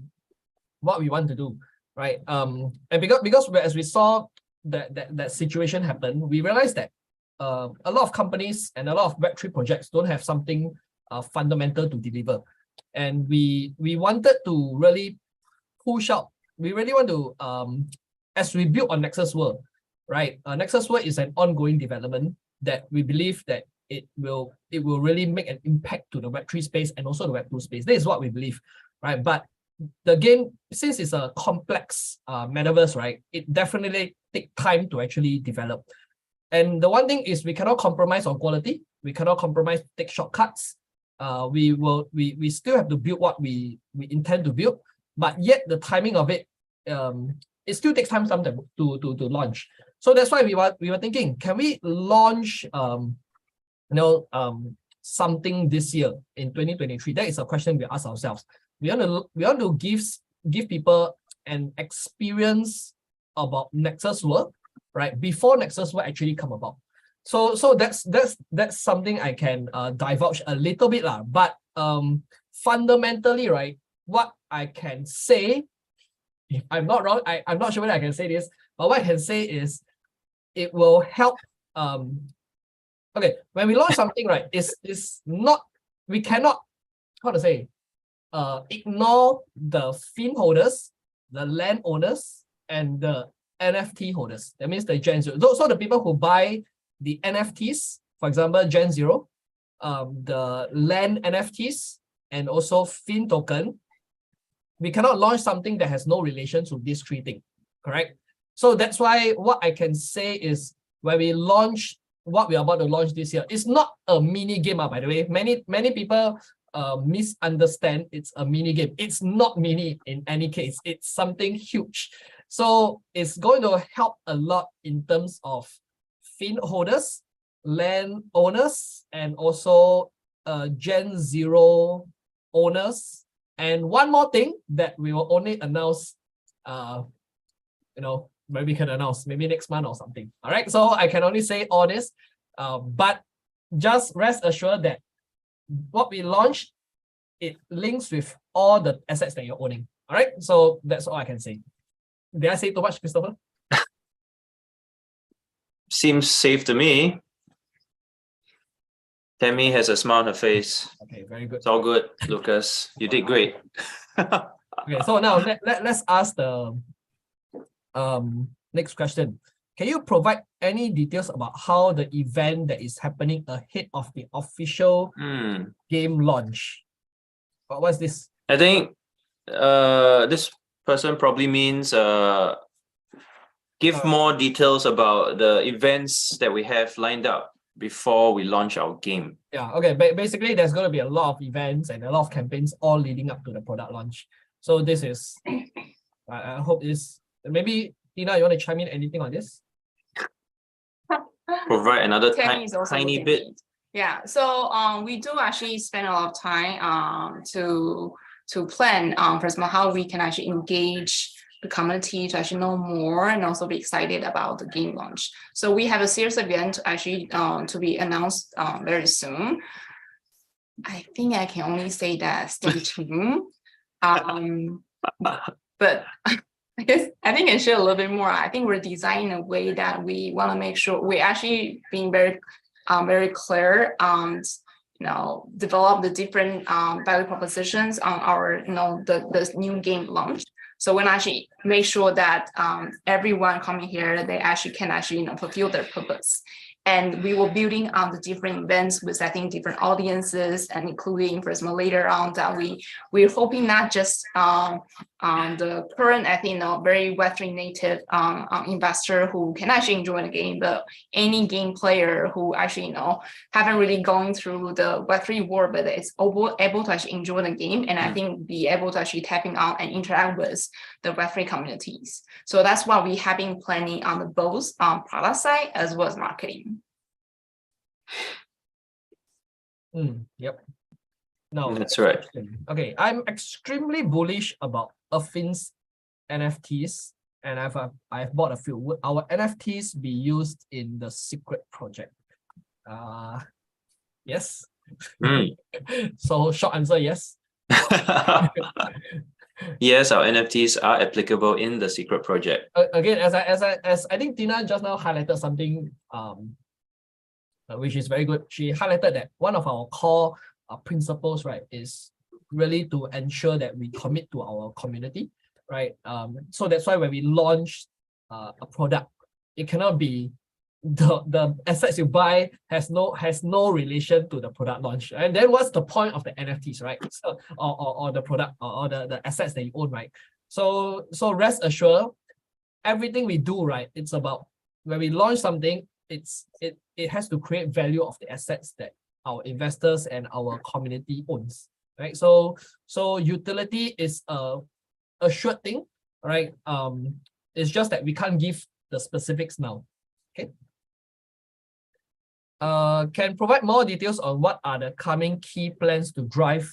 want to do, right? And because as we saw that situation happen, we realized that a lot of companies and a lot of Web3 projects don't have something fundamental to deliver, and we wanted to really push out. We really want to as we build on Nexus World, right? Nexus World is an ongoing development that we believe that it will really make an impact to the Web3 space and also the Web2 space. This is what we believe, right? But the game, since it's a complex metaverse, right, it definitely takes time to actually develop. And the one thing is we cannot compromise on quality. We cannot compromise, take shortcuts. We still have to build what we intend to build, but yet the timing of it, it still takes time sometimes to launch. So that's why we were thinking, can we launch something this year in 2023? That is a question we ask ourselves. We want to give people an experience about Nexus World, right? Before Nexus World actually come about. So that's something I can divulge a little bit lah. But fundamentally, right, what I can say, if I'm not wrong, I'm not sure whether I can say this, but what I can say is it will help. Okay, when we launch something, right, it's not, we cannot, how to say, ignore the fin holders, the land owners, and the NFT holders. That means the Gen Zero. So the people who buy the NFTs, for example, Gen Zero, the land NFTs, and also fin token, we cannot launch something that has no relation to these three things, correct? So that's why what I can say is when we launch what we are about to launch this year, it's not a mini game, by the way. Many people misunderstand it's a mini game. It's not mini in any case. It's something huge. So it's going to help a lot in terms of fin holders, land owners, and also Gen Zero owners. And one more thing that we will only announce, maybe we can announce maybe next month or something. All right. So I can only say all this, but just rest assured that what we launch, it links with all the assets that you're owning. All right. So that's all I can say. Did I say too much, Christopher? Seems safe to me. Tammy has a smile on her face. Okay, very good. It's all good, Lucas. You did great. Okay, so now let's ask the next question. Can you provide any details about how the event that is happening ahead of the official game launch? What's this? I think this person probably means give more details about the events that we have lined up before we launch our game. Yeah, okay. Basically, there's going to be a lot of events and a lot of campaigns all leading up to the product launch. So this is, I hope this, maybe Tina, you want to chime in anything on this? Provide another tiny bit. Yeah, so we do actually spend a lot of time to plan, first of all, how we can actually engage the community to actually know more and also be excited about the game launch. So we have a series of events actually to be announced very soon. I think I can only say that stay tuned. But I think I can share a little bit more. I think we're designing a way that we want to make sure we're actually being very clear, develop the different value propositions on our, the new game launch. So we actually make sure that everyone coming here, they actually can fulfill their purpose. And we will building on the different events with, I think, different audiences, and including, for example, later on that we're hoping not just the current, I think, very Web3 native investor who can actually enjoy the game, but any game player who actually, haven't really gone through the Web3 world, but is able to actually enjoy the game, and I think be able to actually tapping on and interact with the Web3 communities. So that's why we have been planning on the both product side as well as marketing. Yep. No, that's right. Okay, I'm extremely bullish about Affin's NFTs, and I've bought a few. Would our NFTs be used in the secret project? Yes. So short answer, yes. Yes, our NFTs are applicable in the secret project. Again, as I think Tina just now highlighted something which is very good. She highlighted that one of our core principles, right, is really to ensure that we commit to our community, right? So that's why when we launch a product, it cannot be the assets you buy has no relation to the product launch. And then what's the point of the NFTs, right? So, or the product or the assets that you own, right? So rest assured, everything we do, right, it's about when we launch something, it has to create value of the assets that our investors and our community owns, right? So utility is a sure thing, right? It's just that we can't give the specifics now. Okay. can provide more details on what are the coming key plans to drive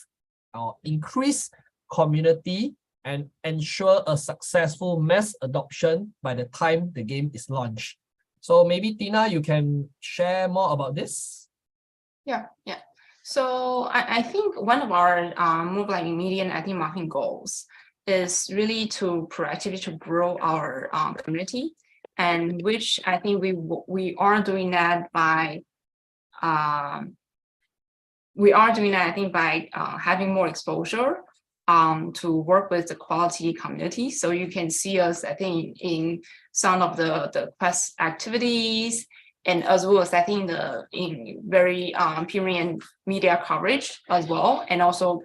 or increase community and ensure a successful mass adoption by the time the game is launched. So maybe Tina, you can share more about this. Yeah. So I think one of our move like media and I think marketing goals is really to proactively to grow our community, and which I think we are doing that by having more exposure to work with the quality community. So you can see us, I think, in some of the quest activities, and as well as I think in very premium media coverage as well, and also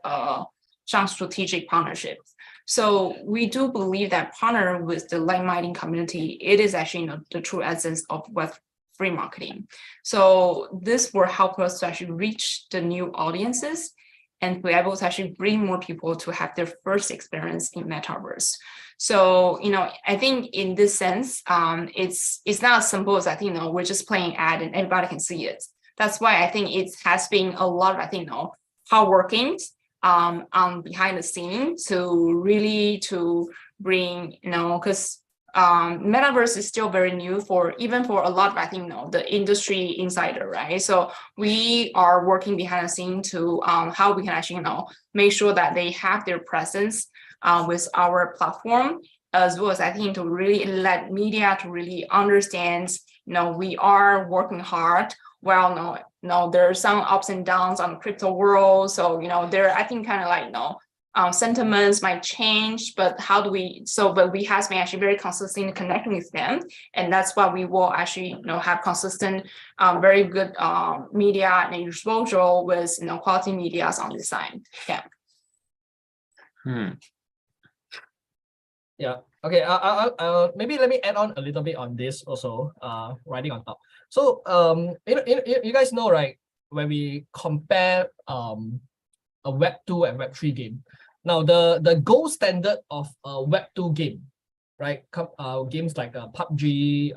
some strategic partnerships. So we do believe that partner with the like-minded community, it is actually the true essence of Web3 marketing. So this will help us to actually reach the new audiences and be able to actually bring more people to have their first experience in metaverse. So, I think in this sense, it's not as simple as I think, we're just playing ad and everybody can see it. That's why I think it has been a lot of, I think, hard working behind the scene to really to bring, because metaverse is still very new even for a lot of, I think, the industry insider, right? So we are working behind the scene to how we can actually, make sure that they have their presence with our platform, as well as I think to really let media to really understand, we are working hard. Well, no, there are some ups and downs on the crypto world. So, there, I think kind of like, sentiments might change, but but we have been actually very consistent in connecting with them. And that's why we will actually, have consistent, very good media and exposure with, quality medias on this side. Yeah. Yeah. Okay. Maybe let me add on a little bit on this also. Writing on top. So you guys know, right? When we compare a Web2 and Web3 game, now the gold standard of a Web2 game, right? Games like PUBG,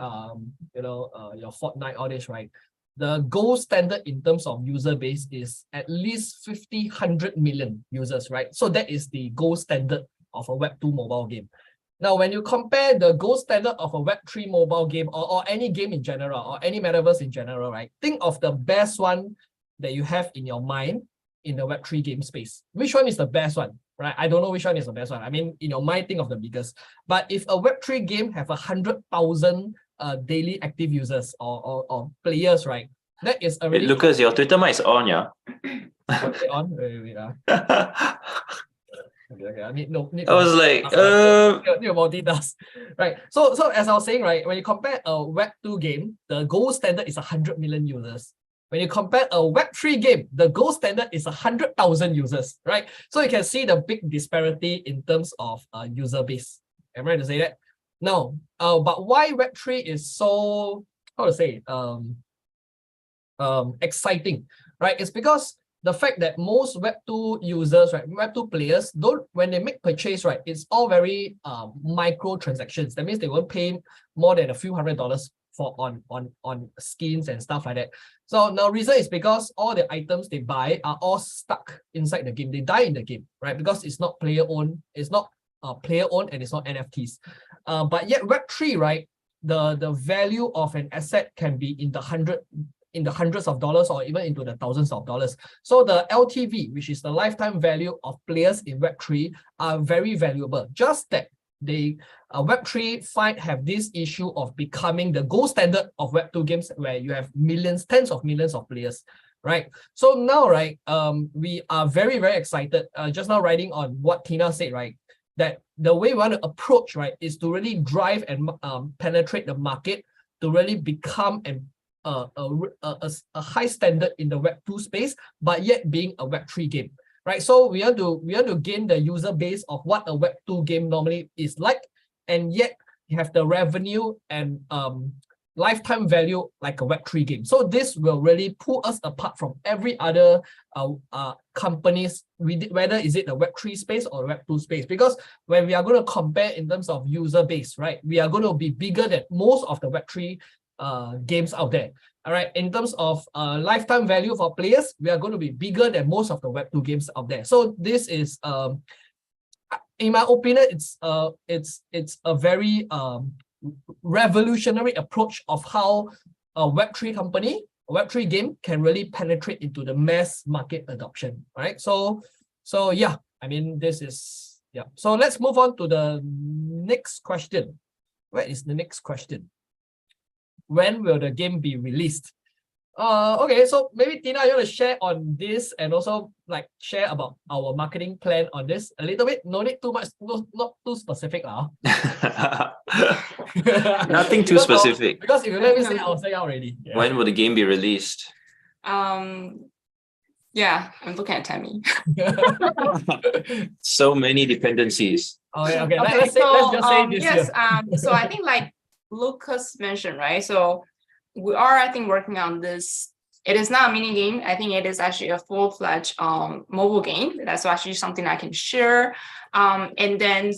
your Fortnite, all this, right? The gold standard in terms of user base is at least 100 million users, right? So that is the gold standard of a Web2 mobile game. Now, when you compare the gold standard of a Web3 mobile game or any game in general or any metaverse in general, right? Think of the best one that you have in your mind in the Web3 game space. Which one is the best one, right? I don't know which one is the best one. I mean, in your mind, think of the biggest. But if a Web3 game have 100,000 daily active users or players, right? That is already... Wait, Lucas, your Twitter mic is on, yeah? Okay, on? Wait. Okay. I need I was like, need multitask. Right. So as I was saying, right, when you compare a Web2 game, the gold standard is 100 million users. When you compare a Web3 game, the gold standard is 100,000 users, right? So you can see the big disparity in terms of user base. Am I right to say that? Now, but why Web3 is so, how to say, exciting, right? It's because the fact that most Web2 users, right, Web2 players when they make purchase, right, it's all very micro transactions. That means they won't pay more than a few $100s for on skins and stuff like that. So now reason is because all the items they buy are all stuck inside the game. They die in the game, right? Because it's not player owned, it's not player owned, and it's not NFTs. But yet Web3, right, the value of an asset can be in the hundreds of dollars or even into the thousands of dollars. So the LTV, which is the lifetime value of players in Web3, are very valuable. Just that they Web3 have this issue of becoming the gold standard of Web2 games, where you have millions, tens of millions of players, right? So now, right, we are very, very excited. Just now writing on what Tina said, right, that the way we want to approach, right, is to really drive and penetrate the market to really become a high standard in the Web2 space, but yet being a Web3 game, right? So we want to gain the user base of what a Web2 game normally is like, and yet you have the revenue and lifetime value like a Web3 game. So this will really pull us apart from every other companies, whether is it the Web3 space or Web2 space, because when we are going to compare in terms of user base, right, we are going to be bigger than most of the Web3 games out there. All right, in terms of lifetime value for players, we are going to be bigger than most of the Web2 games out there. So this is, in my opinion, it's a very revolutionary approach of how a Web3 company, a Web3 game can really penetrate into the mass market adoption. All right, so yeah, I mean, this is, yeah. So let's move on to the next question. Where is the next question? When will the game be released? Okay, so maybe Tina, you want to share on this and also like share about our marketing plan on this a little bit. No need too much, not too specific. Nothing too specific. Because if you let me say, I'll say already. Yeah. When will the game be released? Yeah, I'm looking at Tammy. So many dependencies. Okay. Let's just say this yes, year. so I think like Lucas mentioned, right? So we are, I think, working on this. It is not a mini game. I think it is actually a full-fledged mobile game. That's actually something I can share. And then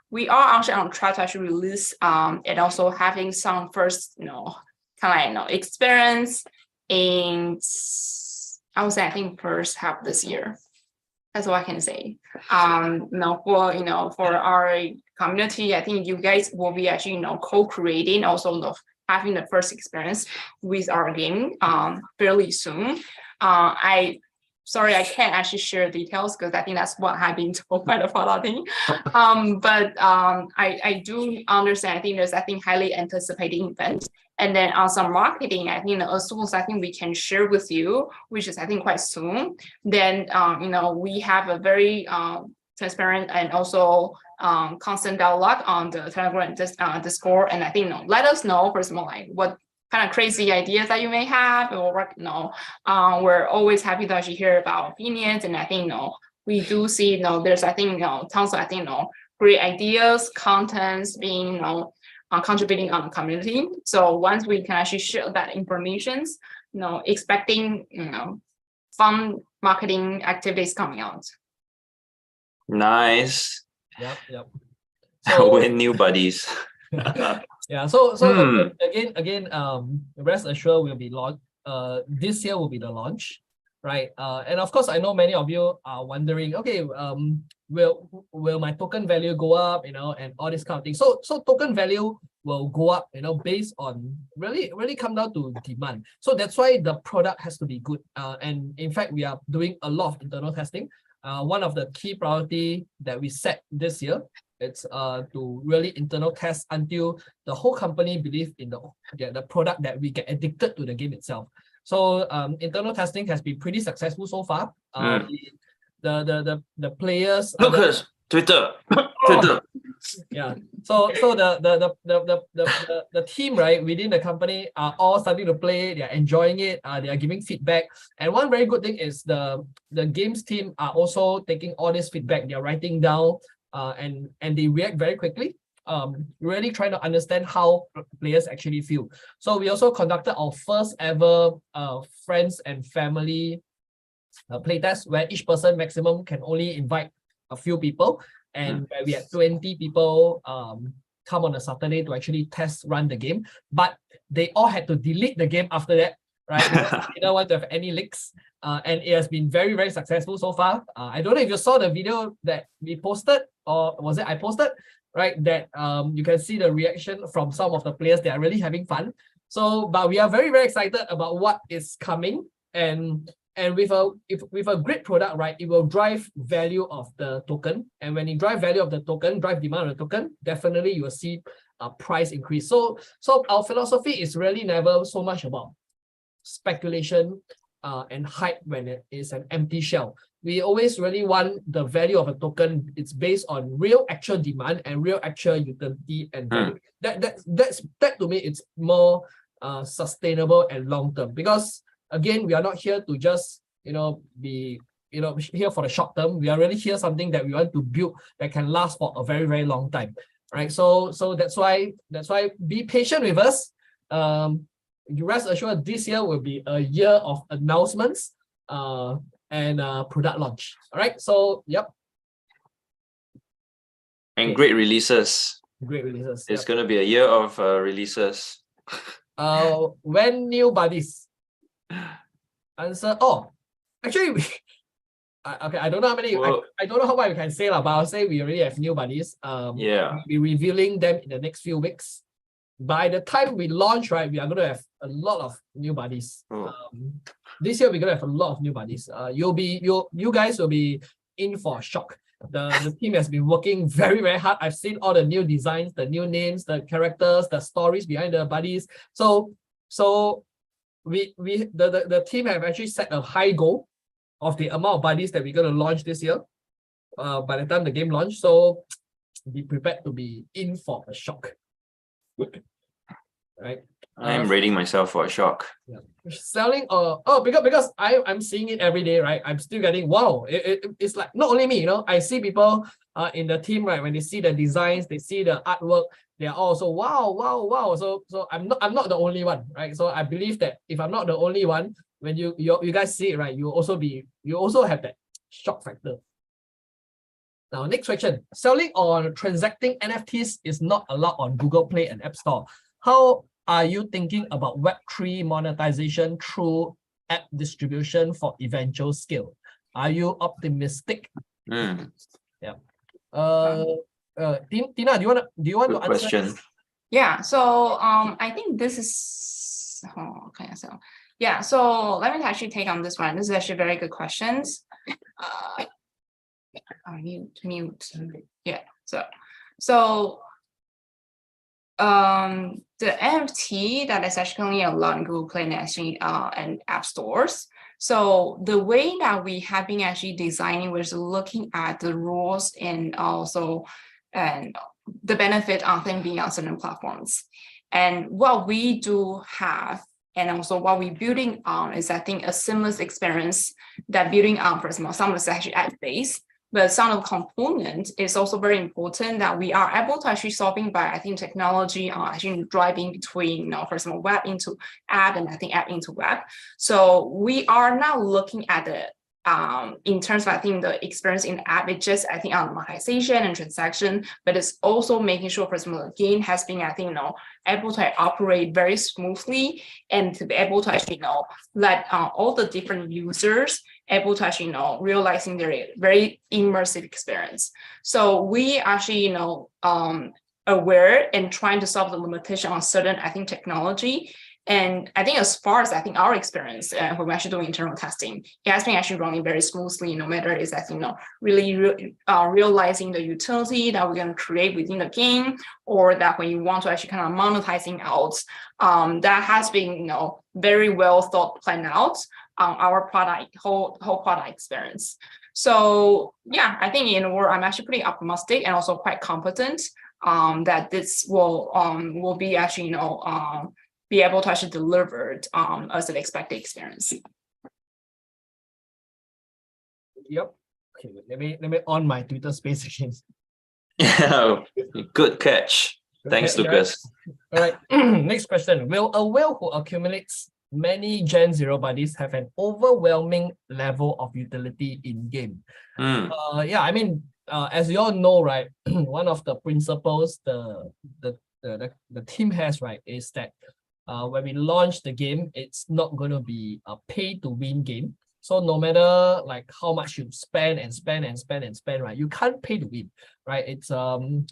we are actually on track to actually release and also having some first, kind of experience in, I would say, I think first half this year. That's all I can say. For our community, I think you guys will be actually, co-creating, also having the first experience with our game fairly soon. Sorry, I can't actually share details because I think that's what I've been told by the product team. But I do understand. I think there's highly anticipating event. And then on some marketing, I think as soon as we can share with you, which is quite soon, then we have a very transparent and also constant dialogue on the Telegram and Discord. And I think let us know first of all what kind of crazy ideas that you may have, or we're always happy to actually hear about opinions. And I think we do see there's tons of great ideas, contents being contributing on the community. So once we can actually share that information, expecting fun marketing activities coming out. Nice. Yep. So win new buddies. Yeah. So again, rest assured we'll be launched. This year will be the launch, right? And of course, I know many of you are wondering, okay, will my token value go up, and all this kind of thing. So token value will go up, based on really come down to demand. So that's why the product has to be good. And in fact, we are doing a lot of internal testing. One of the key priority that we set this year, it's to really internal test until the whole company believe in the product, that we get addicted to the game itself. So internal testing has been pretty successful so far. The players. Lucas, Twitter. Yeah. So the team, right, within the company are all starting to play. They're enjoying it. They are giving feedback. And one very good thing is the games team are also taking all this feedback. They're writing down and they react very quickly. Really trying to understand how players actually feel. So we also conducted our first ever friends and family playtest, where each person maximum can only invite a few people. And where we had 20 people come on a Saturday to actually run the game, but they all had to delete the game after that, right? Because they don't want to have any leaks. And it has been very, very successful so far. I don't know if you saw the video that we posted, or was it I posted, right? That you can see the reaction from some of the players. They are really having fun. So, but we are very, very excited about what is coming. And with a great product, right, it will drive value of the token. And when you drive value of the token, drive demand of the token, definitely you will see a price increase. So our philosophy is really never so much about speculation and hype when it is an empty shell. We always really want the value of a token. It's based on real actual demand and real actual utility and value. That to me, it's more sustainable and long term, because again, we are not here to just be here for the short term. We are really here something that we want to build that can last for a very, very long time, right? So that's why be patient with us. You rest assured this year will be a year of announcements and product launch. All right. So yep. And great releases. Great releases. It's going to be a year of releases. When new buddies. Answer. Oh, actually, okay. I don't know how many. Well, I don't know how much we can say lah, but I'll say we already have new buddies. yeah. We'll be revealing them in the next few weeks. By the time we launch, right, we are going to have a lot of new buddies. Oh. This year we're going to have a lot of new buddies. You guys will be in for a shock. The team has been working very, very hard. I've seen all the new designs, the new names, the characters, the stories behind the buddies. So the team have actually set a high goal of the amount of buddies that we're going to launch this year. By the time the game launch, so be prepared to be in for a shock. Right. I'm rating myself for a shock. Yeah. Selling because I'm seeing it every day, right? I'm still getting wow. It's like not only me, you know, I see people in the team, right? When they see the designs, they see the artwork, they are also wow. So I'm not the only one, right? So I believe that if I'm not the only one, when you guys see it, right, you also have that shock factor. Now, next question. Selling or transacting NFTs is not allowed on Google Play and App Store. How are you thinking about Web3 monetization through app distribution for eventual scale? Are you optimistic? Mm. Yeah. Tina, do you want Good to answer? question. Yeah, so I think this is okay. So yeah, so let me actually take on this one. This is actually very good questions. Mute. Yeah. So the NFT that is actually allowed in Google Play and actually and app stores. So the way that we have been actually designing was looking at the rules and also the benefit of them being on certain platforms. And what we do have and also what we're building on is I think a seamless experience that building on, for example, some of it's actually app-based, but some of the component is also very important that we are able to actually solving by, I think, technology actually driving between, you know, for example, web into app and I think app into web. So we are now looking at the in terms of, I think, the experience in the app, it's just, I think, on monetization and transaction, but it's also making sure, for example, the game has been, I think, you know, able to operate very smoothly and to be able to actually, you know, let all the different users able to actually, you know, realizing their very immersive experience. So we actually, you know, aware and trying to solve the limitation on certain, I think, technology. And I think as far as I think our experience when we're actually doing internal testing, it has been actually running very smoothly, no matter is I think, you know, really realizing the utility that we're going to create within the game, or that when you want to actually kind of monetizing out, that has been, you know, very well planned out on our product, whole product experience. So yeah, I think in a word, I'm actually pretty optimistic and also quite confident that this will be actually, you know, be able to actually deliver as an expected experience. Yep. Okay, let me on my Twitter space again. Yeah, good catch. Thanks, Okay, Lucas. All right. Next question. Will a whale who accumulates many Gen 0 buddies have an overwhelming level of utility in game? Yeah, I mean, as you all know, right, one of the principles the team has, right, is that when we launch the game, it's not going to be a pay-to-win game. So no matter like how much you spend, right, you can't pay to win, right? The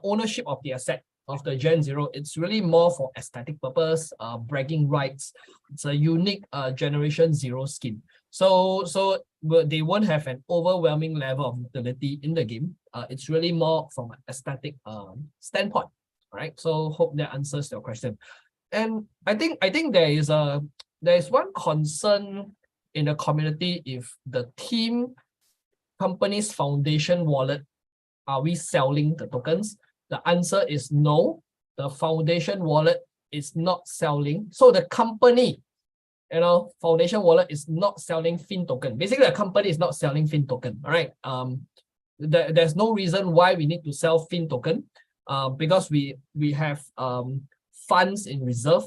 ownership of the asset of the Gen 0, it's really more for aesthetic purpose, bragging rights. It's a unique Generation 0 skin. So they won't have an overwhelming level of utility in the game. It's really more from an aesthetic standpoint. All right, so hope that answers your question. And I think there is one concern in the community if the team company's foundation wallet, are we selling the tokens? The answer is no. The foundation wallet is not selling. So the company, you know, foundation wallet is not selling Fin token. Basically, the company is not selling Fin token. All right. There's no reason why we need to sell Fin token. Because we have funds in reserve,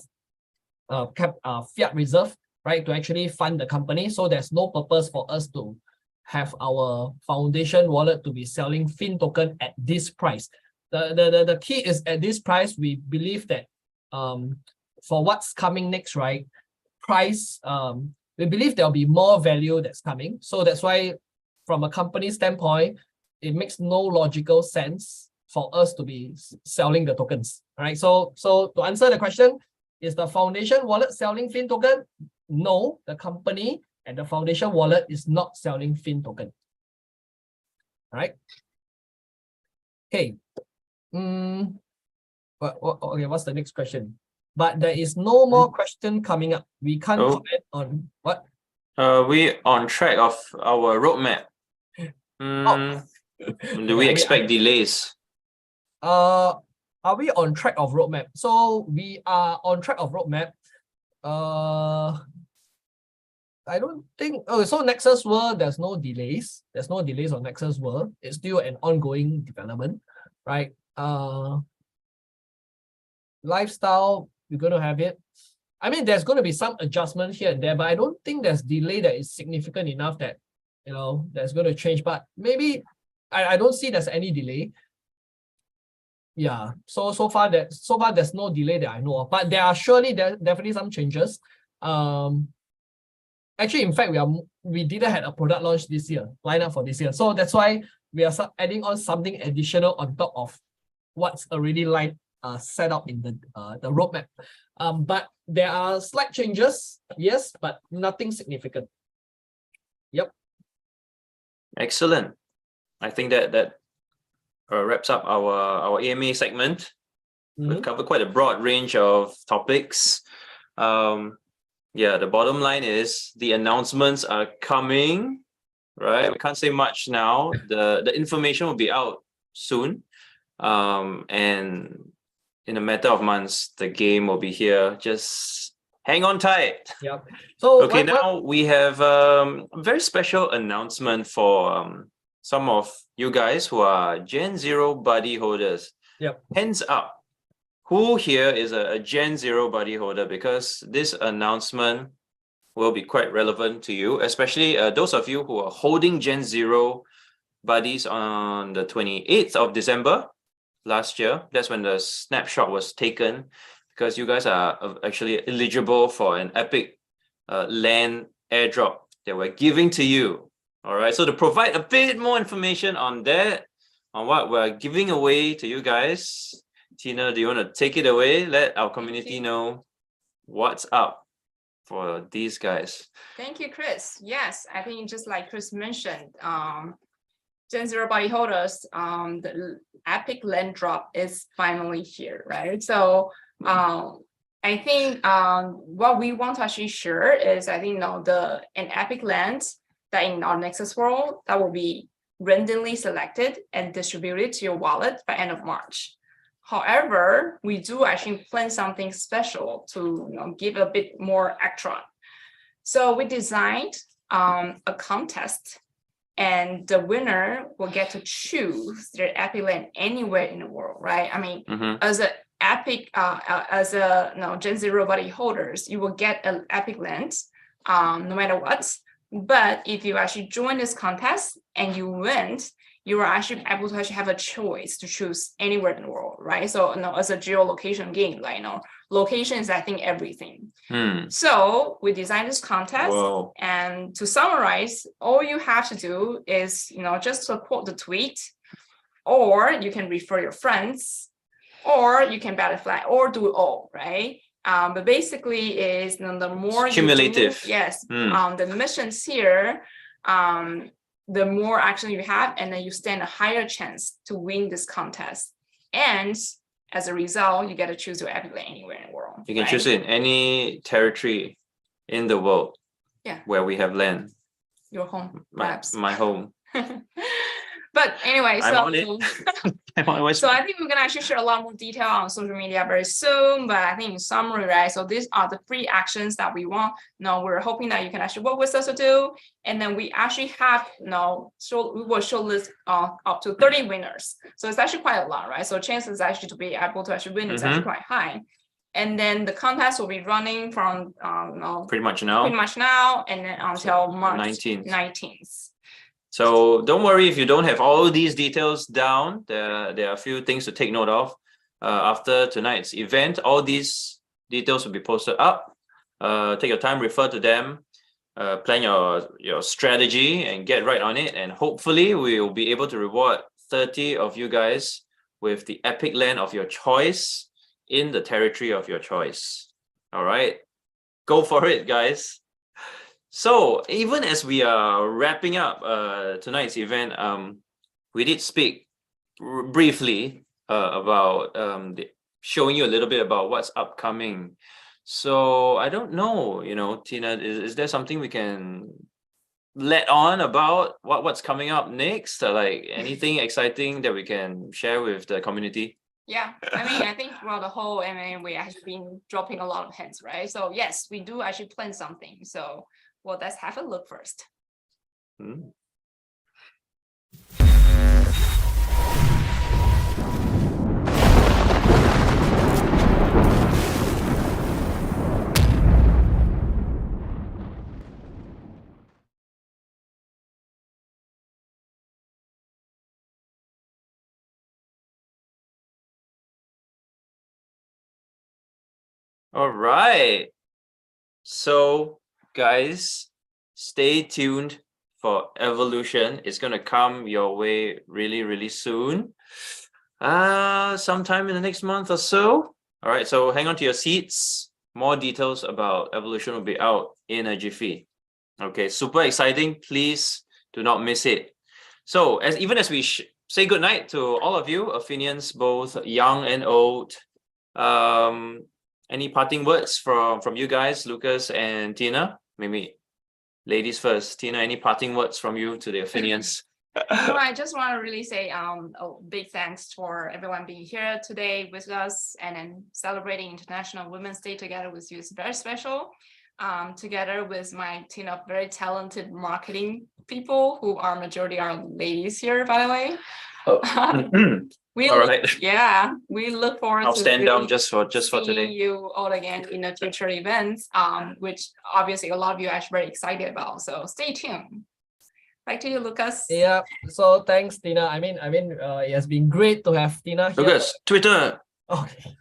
fiat reserve, right, to actually fund the company. So there's no purpose for us to have our foundation wallet to be selling Fin token at this price. The key is at this price, we believe that for what's coming next, right? Price, we believe there'll be more value that's coming. So that's why from a company standpoint, it makes no logical sense for us to be selling the tokens. All right. So to answer the question, is the foundation wallet selling Fin token? No, the company and the foundation wallet is not selling Fin token. All right. Okay. Okay, what's the next question? But there is no more question coming up. We can't comment on what? We on track of our roadmap. Do we expect delays? Are we on track of roadmap? So we are on track of roadmap. I don't think. Oh, so Nexus World, there's no delays. There's no delays on Nexus World. It's still an ongoing development, right? Lifestyle, we're going to have it. I mean, there's going to be some adjustment here and there, but I don't think there's delay that is significant enough that, you know, that's going to change. But maybe I don't see there's any delay. Yeah. So far there's no delay that I know of. But there are definitely some changes. Actually, in fact, we didn't have a product launch this year, lineup for this year. So that's why we are adding on something additional on top of what's already set up in the roadmap. But there are slight changes, yes, but nothing significant. Yep. Excellent. I think that wraps up our AMA segment. We've covered quite a broad range of topics. Yeah, the bottom line is the announcements are coming, right? We can't say much now. The information will be out soon. And in a matter of months, the game will be here. Just hang on tight. Yep. So okay, now we have a very special announcement for some of you guys who are Gen Zero buddy holders. Yep. Hands up. Who here is a Gen Zero buddy holder? Because this announcement will be quite relevant to you, especially those of you who are holding Gen Zero buddies on the 28th of December last year. That's when the snapshot was taken, because you guys are actually eligible for an epic land airdrop that we're giving to you. All right. So to provide a bit more information on that, on what we're giving away to you guys, Tina, do you want to take it away? Let our community know what's up for these guys. Thank you, Chris. Yes, I think just like Chris mentioned, Gen Zero body holders, the epic land drop is finally here, right? So I think what we want to actually share is, I think an epic land that in our Nexus World that will be randomly selected and distributed to your wallet by end of March. However, we do actually plan something special to give a bit more extra. So we designed a contest, and the winner will get to choose their epic land anywhere in the world, right? I mean, as a epic, Gen Zero body holders, you will get an epic land no matter what. But if you actually join this contest and you win, you are actually able to actually have a choice to choose anywhere in the world, right? So as a geolocation game, like location is, I think, everything. So we designed this contest. Whoa. And to summarize, all you have to do is just support the tweet, or you can refer your friends, or you can bat a flag, or do it all, right? But basically is the more it's cumulative. The missions here, the more action you have, and then you stand a higher chance to win this contest. And as a result, you get to choose your epic land anywhere in the world. You can choose it in any territory in the world. Yeah. Where we have land. Your home, perhaps. My home. But anyway, I'm on it. So I think we're gonna actually share a lot more detail on social media very soon. But I think in summary, right? So these are the 3 actions that we want. We're hoping that you can actually work with us to do, and then we actually have we will shortlist up to 30 winners. So it's actually quite a lot, right? So chances actually to be able to actually win is actually quite high. And then the contest will be running from pretty much now, and then until March 19th. So don't worry if you don't have all these details down. There are a few things to take note of. After tonight's event, all these details will be posted up. Take your time, refer to them, plan your strategy and get right on it. And hopefully we will be able to reward 30 of you guys with the epic land of your choice in the territory of your choice. All right, go for it, guys. So even as we are wrapping up tonight's event, we did speak briefly about showing you a little bit about what's upcoming. So I don't know, Tina, is there something we can let on about what's coming up next? Like anything exciting that we can share with the community? Yeah, I mean, I think throughout the whole MMA, we have been dropping a lot of hints, right? So yes, we do actually plan something. So well, let's have a look first. All right. So, guys, stay tuned for Evolution. It's going to come your way really, really soon. Sometime in the next month or so. All right. So hang on to your seats. More details about Evolution will be out in a jiffy. Okay. Super exciting. Please do not miss it. So even as we say goodnight to all of you, Athenians, both young and old, any parting words from you guys, Lucas and Tina? Maybe ladies first. Tina, any parting words from you to the Athenians? No, I just want to really say a big thanks for everyone being here today with us and then celebrating International Women's Day together with you is very special. Together with my team of very talented marketing people who are majority are ladies here, by the way. We look forward I'll to stand down just for seeing today. you all again in the future events, which obviously a lot of you are actually very excited about. So stay tuned. Back to you, Lucas. Yeah. So thanks, Tina. I mean, it has been great to have Tina here. Lucas, Twitter. Okay.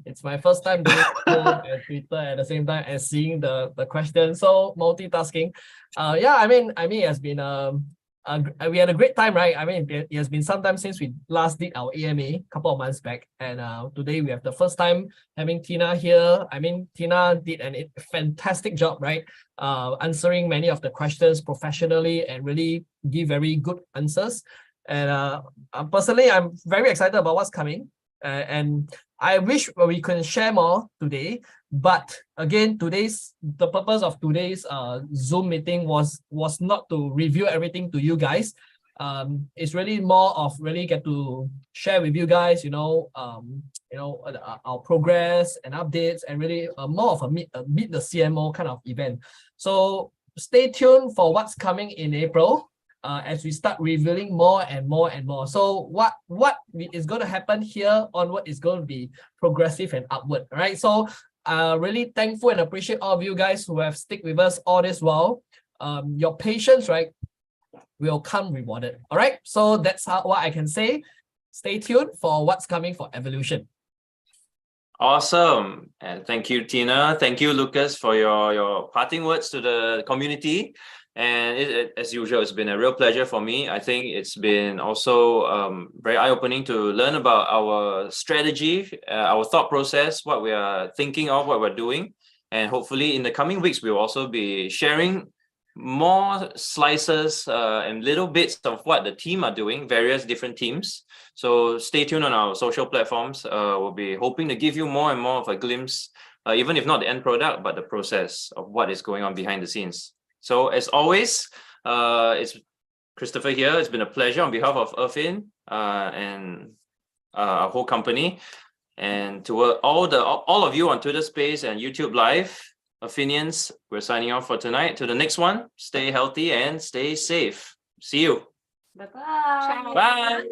It's my first time doing phone and Twitter at the same time and seeing the question. So multitasking. Yeah, I mean, it has been we had a great time, right? I mean, it has been some time since we last did our AMA a couple of months back, and today we have the first time having Tina here. I mean, Tina did a fantastic job, right? Answering many of the questions professionally and really give very good answers. And personally, I'm very excited about what's coming. And I wish we can share more today, but again, the purpose of today's Zoom meeting was not to review everything to you guys. It's really more of really get to share with you guys, our progress and updates, and really more of a meet the CMO kind of event. So stay tuned for what's coming in April. As we start revealing more and more and more. So what is going to happen here onward is going to be progressive and upward, right? So really thankful and appreciate all of you guys who have stick with us all this while. Your patience, right, will come rewarded. All right. So that's what I can say. Stay tuned for what's coming for Evolution. Awesome. And thank you, Tina. Thank you, Lucas, for your parting words to the community. And as usual, it's been a real pleasure for me. I think it's been also very eye-opening to learn about our strategy, our thought process, what we are thinking of, what we're doing. And hopefully in the coming weeks, we'll also be sharing more slices and little bits of what the team are doing, various different teams. So stay tuned on our social platforms. We'll be hoping to give you more and more of a glimpse, even if not the end product, but the process of what is going on behind the scenes. So as always, it's Christopher here. It's been a pleasure on behalf of Irfin and our whole company. And to all of you on Twitter Space and YouTube Live, Athenians, we're signing off for tonight. To the next one, stay healthy and stay safe. See you. Bye-bye. Bye.